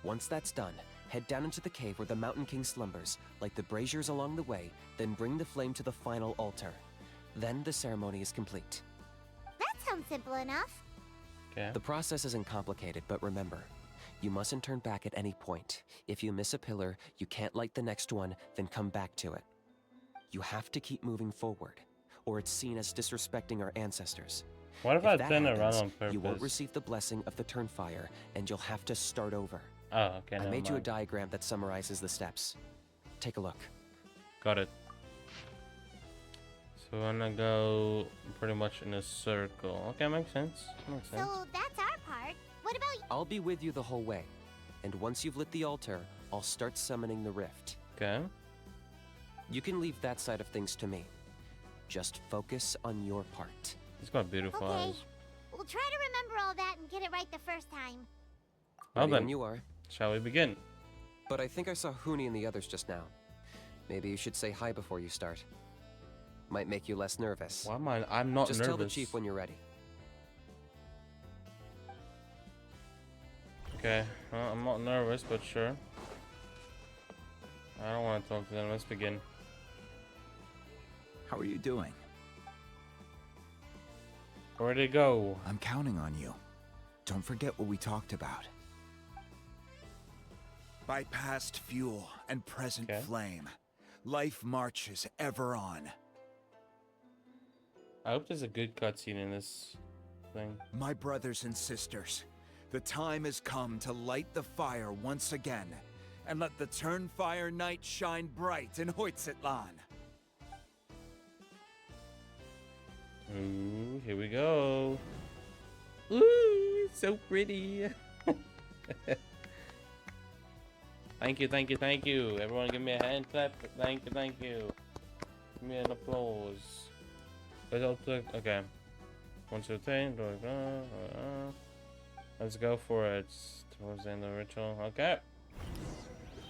Once that's done, head down into the cave where the Mountain King slumbers, light the braziers along the way, then bring the flame to the final altar. Then the ceremony is complete. That sounds simple enough. Okay. The process isn't complicated, but remember, you mustn't turn back at any point. If you miss a pillar, you can't light the next one, then come back to it. You have to keep moving forward, or it's seen as disrespecting our ancestors. What if I that turn around happens, on purpose? you won't receive the blessing of the Turnfire, and you'll have to start over. Oh, okay. I never made you a mind. diagram that summarizes the steps. Take a look. Got it. So we're gonna go pretty much in a circle. Okay, makes sense. Makes sense. So that's our part. What about I'll be with you the whole way, and once you've lit the altar, I'll start summoning the rift. Okay. You can leave that side of things to me. Just focus on your part. He's got beautiful Okay. eyes. We'll try to remember all that and get it right the first time. Well Ready then, when you are. shall we begin? But I think I saw Huni and the others just now. Maybe you should say hi before you start. Might make you less nervous. Why am I? I'm not Just nervous. tell the chief when you're ready. Okay, well, I'm not nervous, but sure. I don't want to talk to them. Let's begin. How are you doing? Where'd it go? I'm counting on you. Don't forget what we talked about. By past fuel and present Okay. flame, life marches ever on. I hope there's a good cutscene in this thing. My brothers and sisters, the time has come to light the fire once again, and let the Turnfire night shine bright in Hoytzitlan. Ooh, here we go. Ooh, so pretty. Thank you, thank you, thank you. Everyone give me a hand clap. Thank you, thank you. Give me an applause. Okay. 1, 2, 3. Let's go for it. Towards the end of the ritual. Okay.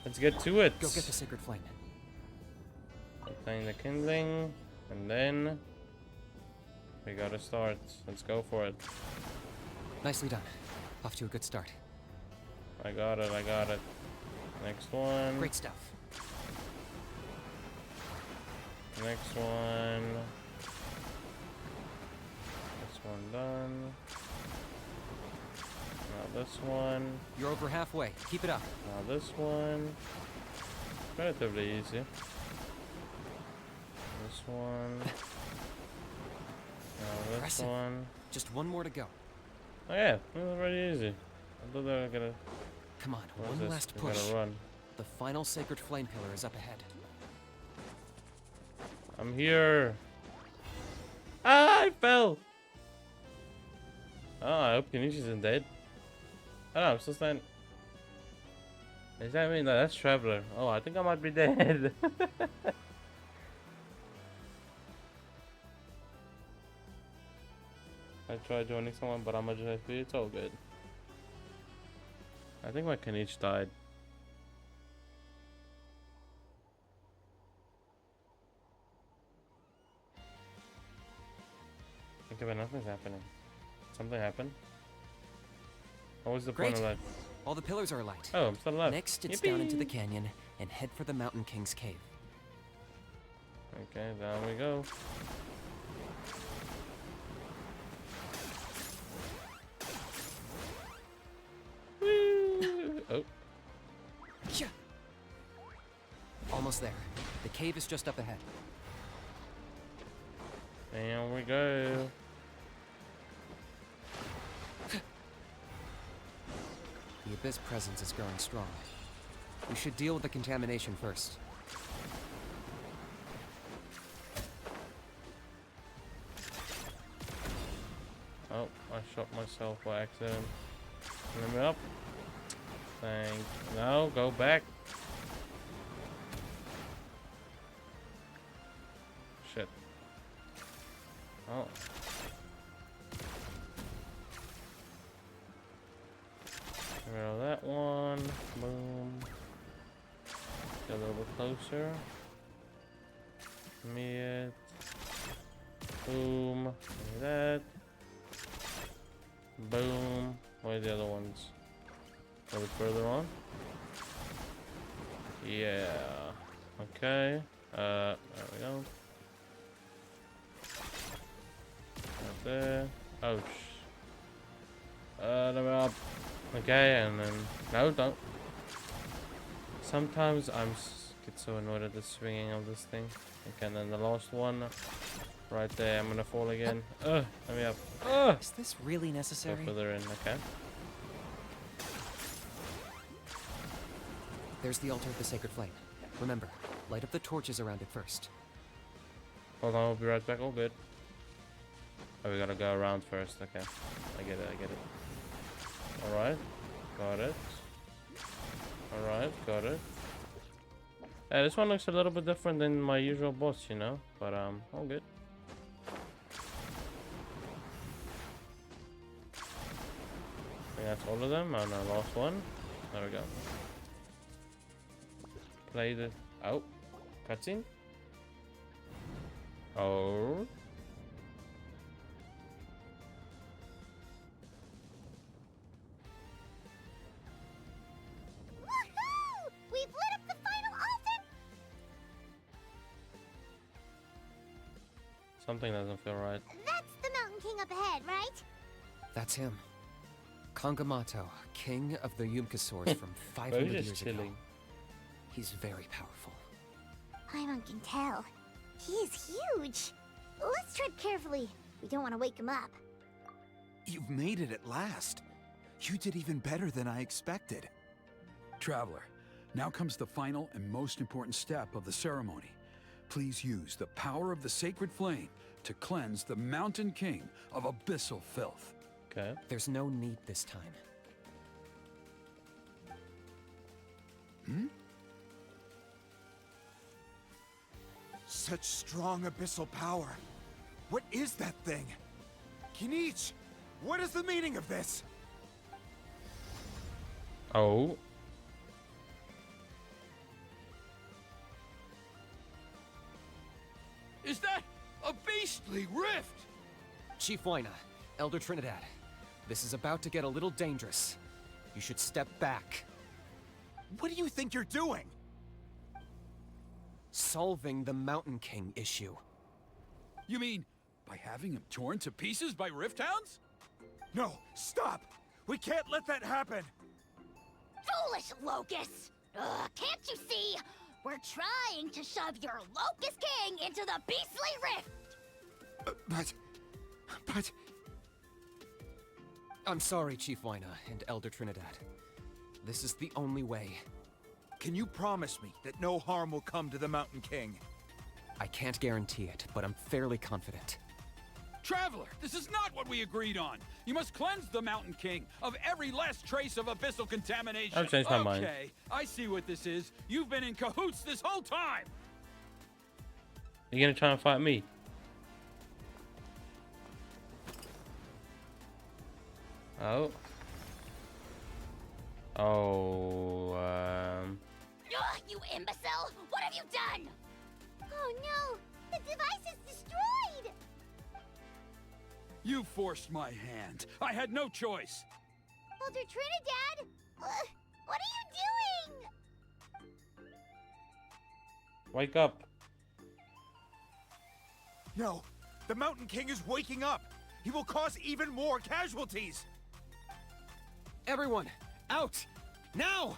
Let's get to it. Go get the sacred flame. Obtain the kindling. And then we gotta start. Let's go for it. Nicely done. Off to a good start. I got it, I got it. Next one. Great stuff. Next one. This one done. Now this one. You're over halfway. Keep it up. Now this one. Relatively easy. This one. Now this Impressive. one. Just one more to go. Oh yeah, this is pretty easy. I thought they were gonna. Come on, What is one this? last We push. gotta run. The final sacred flame pillar is up ahead. I'm here. Ah, I fell. Oh, I hope KINICH'S isn't dead. Oh, I'm still standing. Does that mean that's Traveler? Oh, I think I might be dead. I tried joining someone, but I'm a JP. It's all good. I think my KINICH died. Okay, but nothing's happening. Something happened. What was the point Great. of that? All the pillars are alight. Oh, I'm still alive. Next, it's down into the Yippee! canyon and head for the Mountain King's cave. Okay, down we go. Woo! Oh, Sha! Almost there. The cave is just up ahead. there we go. The Abyss presence is growing strong. We should deal with the contamination first. Oh, I shot myself by accident. Let me up. No, go back. Shit. Oh. Get rid of that one. Boom. Get a little bit closer. Me it. Boom. Give me that. Boom. Where are the other ones? A bit further on. Yeah. Okay. There we go. Right there. Ouch. Let me up. Okay, and then no, don't. Sometimes get so annoyed at the swinging of this thing. Okay, and then the last one, right there. I'm gonna fall again. Let me up. Is this really Go necessary? further in. Okay. There's the altar of the sacred flame. Remember, light up the torches around it first. Hold on, we'll be right back. All good. Oh, we gotta go around first. Okay, I get it. I get it. All right, got it. All right, got it. This one looks a little bit different than my usual boss, you know, but all good. that's all of them. Oh no, last one. There we go. Play the... Oh. Cutscene? Oh. Woohoo! We've lit up the final altar! Something doesn't feel right. That's the Mountain King up ahead, right? That's him. Kangamato, king of the Yumkasaurs from 500 just years ago. chilling. He's very powerful. Paimon can tell. He is huge. Let's tread carefully. We don't want to wake him up. You've made it at last. You did even better than I expected. Traveler, now comes the final and most important step of the ceremony. Please use the power of the sacred flame to cleanse the Mountain King of abyssal filth. Okay. There's no need this time. Such strong abyssal power. What is that thing? Kinich, what is the meaning of this? Oh. Is that a beastly rift? Chief Waina, Elder Trinidad, this is about to get a little dangerous. You should step back. What do you think you're doing? Solving the Mountain King issue. You mean by having him torn to pieces by rift hounds? No, stop! We can't let that happen! Foolish Locust! Ugh, can't you see? We're trying to shove your Locust King into the beastly rift! But... I'm sorry, Chief Waina and Elder Trinidad. This is the only way. Can you promise me that no harm will come to the Mountain King? I can't guarantee it, but I'm fairly confident. Traveler, this is not what we agreed on. You must cleanse the Mountain King of every last trace of abyssal contamination. I've changed my mind. Okay, I see what this is. You've been in cahoots this whole time. You gonna try and fight me? Oh. Oh, Ugh, you imbecile! What have you done? Oh no! The device is destroyed! You forced my hand. I had no choice. Elder Trinidad! What are you doing? wake up. No, the Mountain King is waking up. He will cause even more casualties. Everyone, out! Now!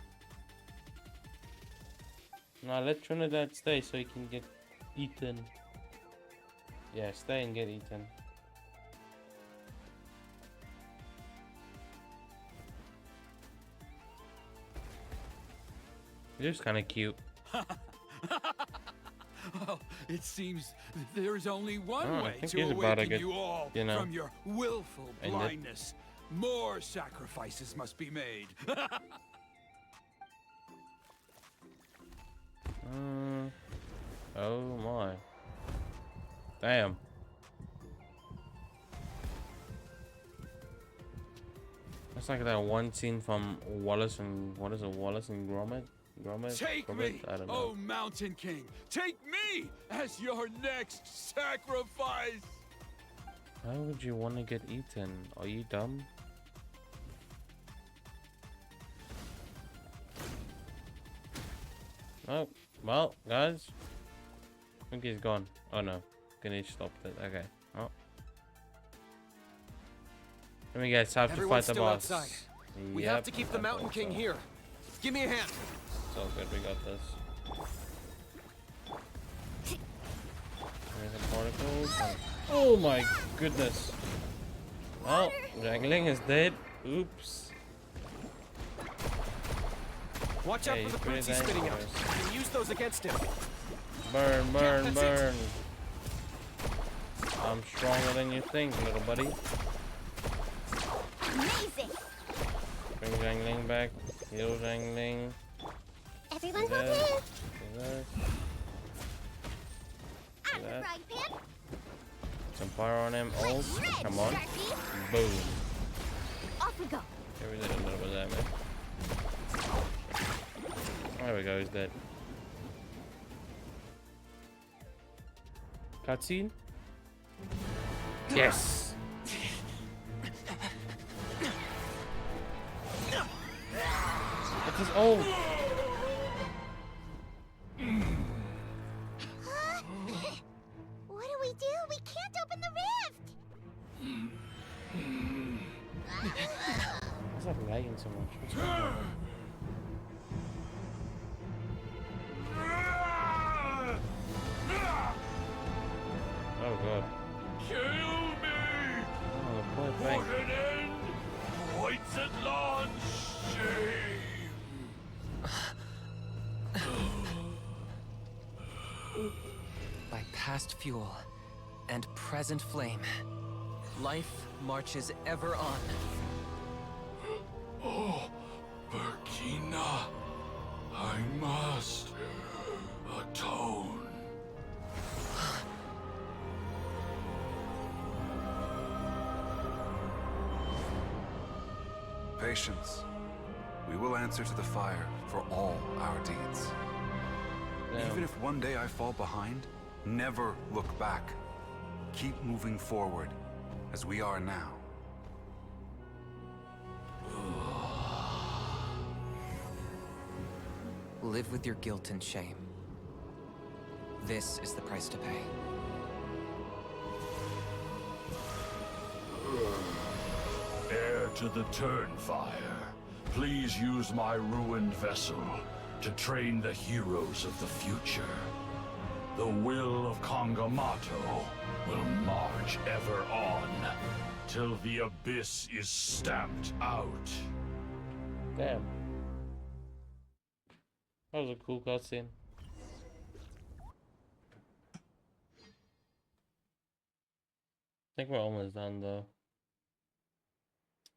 Now let Trinidad stay so he can get eaten. Yeah, stay and get eaten. You're just kind of cute. Well, it seems there is only one I way think to he's about to awaken get, you all you know, from your willful ended. blindness. More sacrifices must be made. Oh my. Damn. That's like that one scene from Wallace and what is it? Wallace and Gromit? Take Gromit? me, I don't know. oh Mountain King! Take me as your next sacrifice! Why would you want to get eaten? Are you dumb? Oh, well, guys. I think he's gone. Oh no. Kinich'S stopped it. Okay. Oh. Let me guys have to Everyone's fight the still boss. outside. We Yep, have to keep the I Mountain thought King so. here. Give me a hand. It's all good, we got this. There's some particles. Oh my goodness. Oh, Jangling is dead. Oops. Watch Okay, out for the he's fruits he's pretty spitting out. dangerous. You can use those against him. Burn, burn, that's burn. I'm stronger than you think, little buddy. Amazing! Bring Jangling back. Heal Jangling. Everyone's Yes. okay! Do this. I'm the that. frying pan! Some fire on him. Ult. Shred, Come on. Sharpie. Boom. Off we go! Okay, we did a little bit of damage. There we go, he's dead. Cutscene? Yes! What's his ult? What do we do? We can't open the rift! It's like lagging so much. What's going on? Oh god. Kill me! Oh, poor thing. Put an end! Points at launch! Shame! By past fuel and present flame, life marches ever on. Oh, Burkina, I must atone. Patience. We will answer to the fire for all our deeds. Damn. Even if one day I fall behind, never look back. Keep moving forward, as we are now. Live with your guilt and shame. This is the price to pay. Heir to the Turnfire, please use my ruined vessel to train the heroes of the future. The will of Kangamato will march ever on, till the abyss is stamped out. Damn. That was a cool cutscene. I think we're almost done though.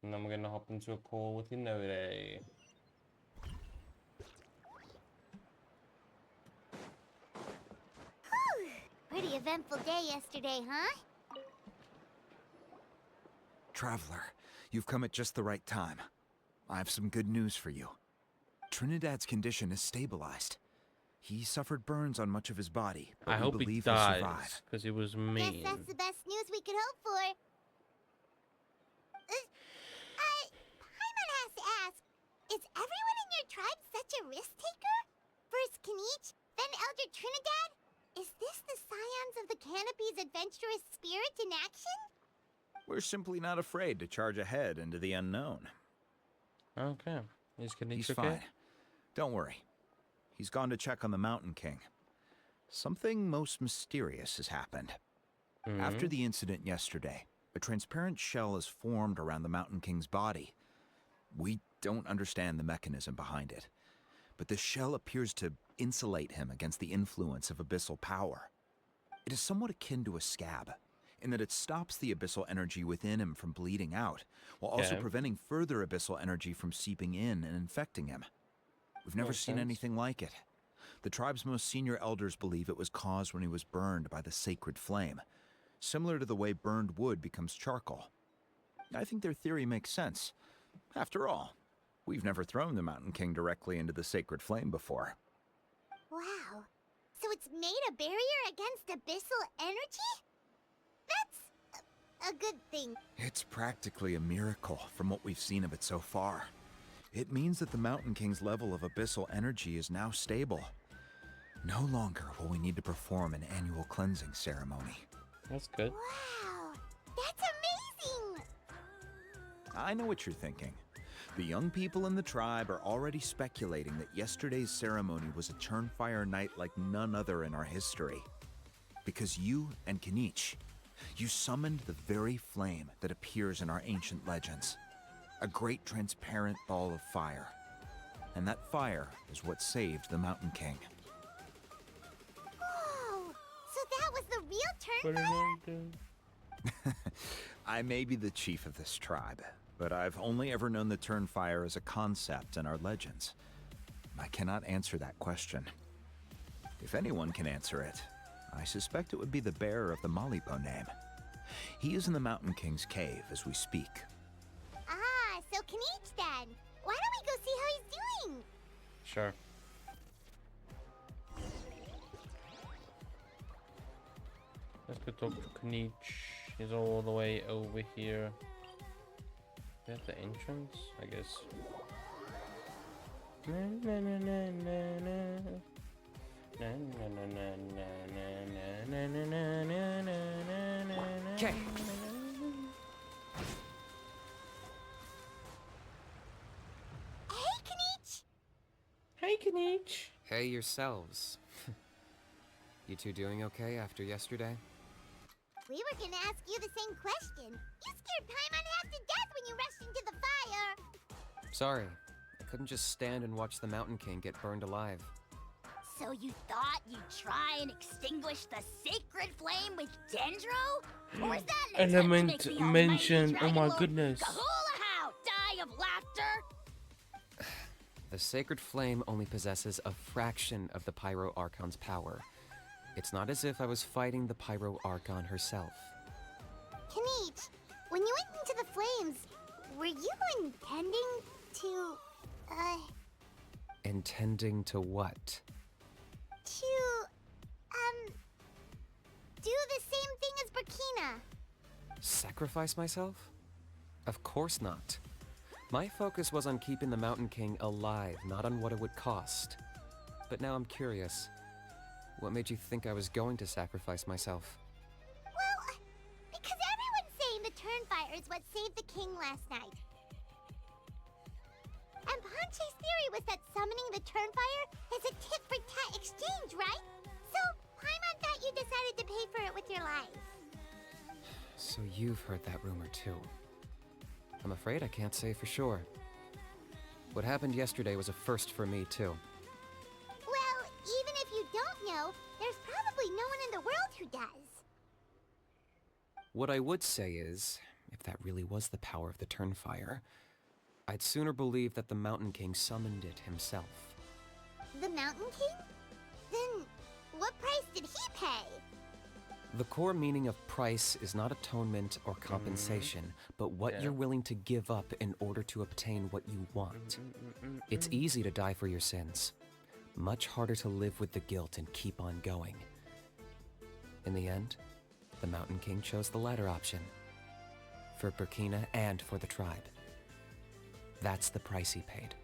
And then we're gonna hop into a call with Hinode. Pretty eventful day yesterday, huh? Traveler, you've come at just the right time. I have some good news for you. Trinidad's condition is stabilized. He suffered burns on much of his body, but I we hope he believe he'll dies, survive. because he was Guess mean. that's the best news we could hope for. Paimon has to ask, is everyone in your tribe such a risk taker? First Kinich, then Elder Trinidad? Is this the scions of the Canopy's adventurous spirit in action? We're simply not afraid to charge ahead into the unknown. Okay. Is Kinich He's okay? fine. Don't worry. He's gone to check on the Mountain King. Something most mysterious has happened. After the incident yesterday, a transparent shell is formed around the Mountain King's body. We don't understand the mechanism behind it, but the shell appears to insulate him against the influence of abyssal power. It is somewhat akin to a scab, in that it stops the abyssal energy within him from bleeding out, while also Okay. preventing further abyssal energy from seeping in and infecting him. We've never Makes seen sense. anything like it. The tribe's most senior elders believe it was caused when he was burned by the sacred flame, similar to the way burned wood becomes charcoal. I think their theory makes sense. After all, we've never thrown the Mountain King directly into the sacred flame before. Wow. So it's made a barrier against abyssal energy? That's a good thing. It's practically a miracle from what we've seen of it so far. It means that the Mountain King's level of abyssal energy is now stable. No longer will we need to perform an annual cleansing ceremony. That's good. Wow. That's amazing! I know what you're thinking. The young people in the tribe are already speculating that yesterday's ceremony was a Turnfire night like none other in our history. Because you and Kinich, you summoned the very flame that appears in our ancient legends. A great transparent ball of fire. And that fire is what saved the Mountain King. Whoa! So that was the real Turnfire? I may be the chief of this tribe, but I've only ever known the Turnfire as a concept in our legends. I cannot answer that question. If anyone can answer it, I suspect it would be the bearer of the Malipo name. He is in the Mountain King's cave as we speak. Ah, so Kinich then. Why don't we go see how he's doing? Sure. Let's go talk to Kinich. He's all the way over here. Is that the entrance? I guess. Okay. Hey, Kinich! Hey, Kinich. Hey yourselves. You two doing okay after yesterday? We were gonna ask you the same question. You scared Paimon half to death when you rushed into the fire. Sorry, I couldn't just stand and watch the Mountain King get burned alive. So you thought you'd try and extinguish the sacred flame with Dendro? Or is that an Element attempt to make the mention. almighty Oh my Dragon Lord goodness. Kahulahow die of laughter? The sacred flame only possesses a fraction of the Pyro Archon's power. It's not as if I was fighting the Pyro Archon herself. Kinich, when you went into the flames, were you intending to, Intending to what? do the same thing as Burkina? Sacrifice myself? Of course not. My focus was on keeping the Mountain King alive, not on what it would cost. But now I'm curious. What made you think I was going to sacrifice myself? Well, because everyone's saying the Turnfire is what saved the king last night. And Ponche's theory was that summoning the Turnfire is a tit-for-tat exchange, right? So, Paimon thought you decided to pay for it with your life. So you've heard that rumor too. I'm afraid I can't say for sure. What happened yesterday was a first for me too. Well, even if you don't know, there's probably no one in the world who does. What I would say is, if that really was the power of the Turnfire, I'd sooner believe that the Mountain King summoned it himself. The Mountain King? Then, what price did he pay? The core meaning of price is not atonement or compensation, but what you're willing to give up in order to obtain what you want. It's easy to die for your sins. Much harder to live with the guilt and keep on going. In the end, the Mountain King chose the latter option. For Burkina and for the tribe. That's the price he paid.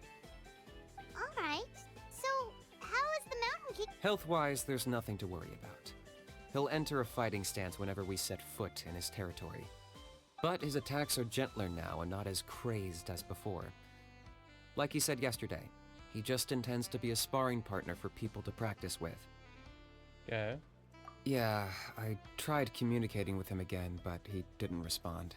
Alright, so how is the Mountain King? Health-wise, there's nothing to worry about. He'll enter a fighting stance whenever we set foot in his territory. But his attacks are gentler now and not as crazed as before. Like he said yesterday, he just intends to be a sparring partner for people to practice with. Yeah. Yeah, I tried communicating with him again, but he didn't respond.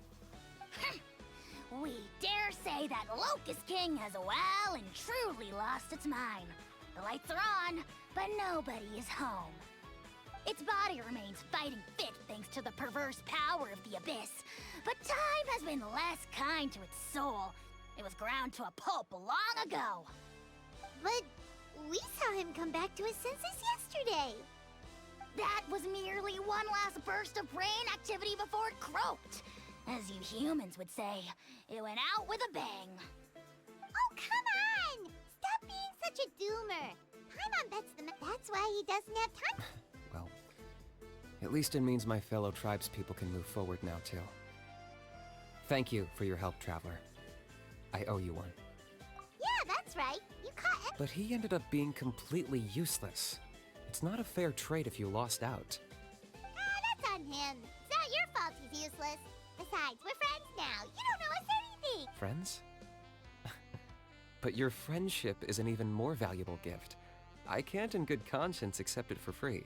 We dare say that Locust King has well and truly lost its mind. The lights are on, but nobody is home. Its body remains fighting fit thanks to the perverse power of the Abyss, but time has been less kind to its soul. It was ground to a pulp long ago. But we saw him come back to his senses yesterday. That was merely one last burst of brain activity before it croaked. As you humans would say, it went out with a bang. Oh, come on! Stop being such a doomer. Paimon bets that's why he doesn't have time. Well, at least it means my fellow tribespeople can move forward now, too. Thank you for your help, Traveler. I owe you one. Yeah, that's right. You caught But he ended up being completely useless. It's not a fair trade if you lost out. that's on him. It's not your fault he's useless. Besides, we're friends now. You don't know us anything. Friends? But your friendship is an even more valuable gift. I can't in good conscience accept it for free.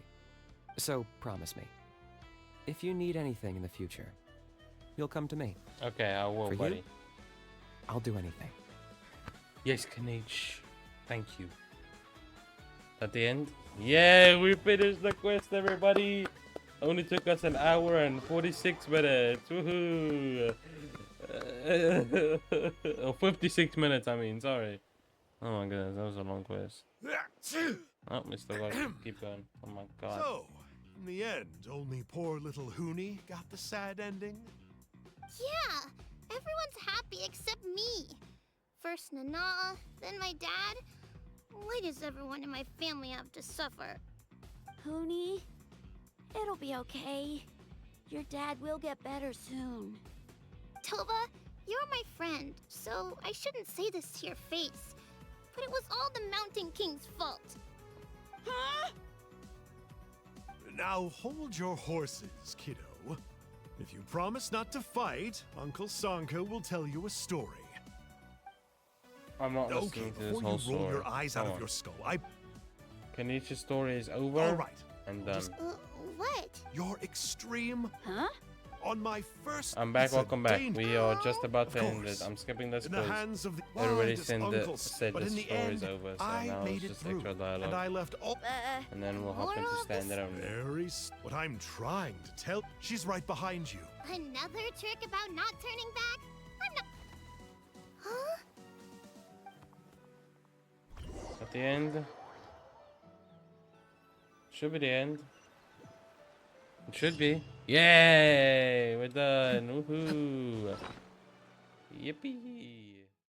So, promise me. If you need anything in the future, you'll come to me. Okay, I will, For buddy. you, I'll do anything. Yes, Kinich. Thank you. At the end? Yeah, we finished the quest, everybody! Only took us an hour and 46 minutes. Woohoo! Oh, 56 minutes, I mean, sorry. Oh my goodness, that was a long quest. Oh, Mr. Luck, keep going. Oh my god. So, in the end, only poor little Huni got the sad ending? Yeah, everyone's happy except me. First Nana, then my dad. Why does everyone in my family have to suffer? Huni, it'll be okay. Your dad will get better soon. Tova, you're my friend, so I shouldn't say this to your face. But it was all the Mountain King's fault. Huh? Now hold your horses, kiddo. If you promise not to fight, Uncle Sanko will tell you a story. I'm not Okay, listening to this before whole you roll story. your eyes out Come of on. your skull, KINICH'S story is over All right. and done. What? Your extreme Huh? on my first. I'm back. It's a Welcome back. danger- We are just about to Of end it. course. I'm skipping this in the because hands of the everybody wildest said uncles. But this in the story is end, over, so I now made it's it just through, extra dialogue. and I left all. And then we'll hop into Moral of stand this- it only. What I'm trying to tell. She's right behind you. Another trick about not turning back? I'm not. Huh? At the end. Should be the end. It should be. Yay! We're done. Woohoo! Yippee!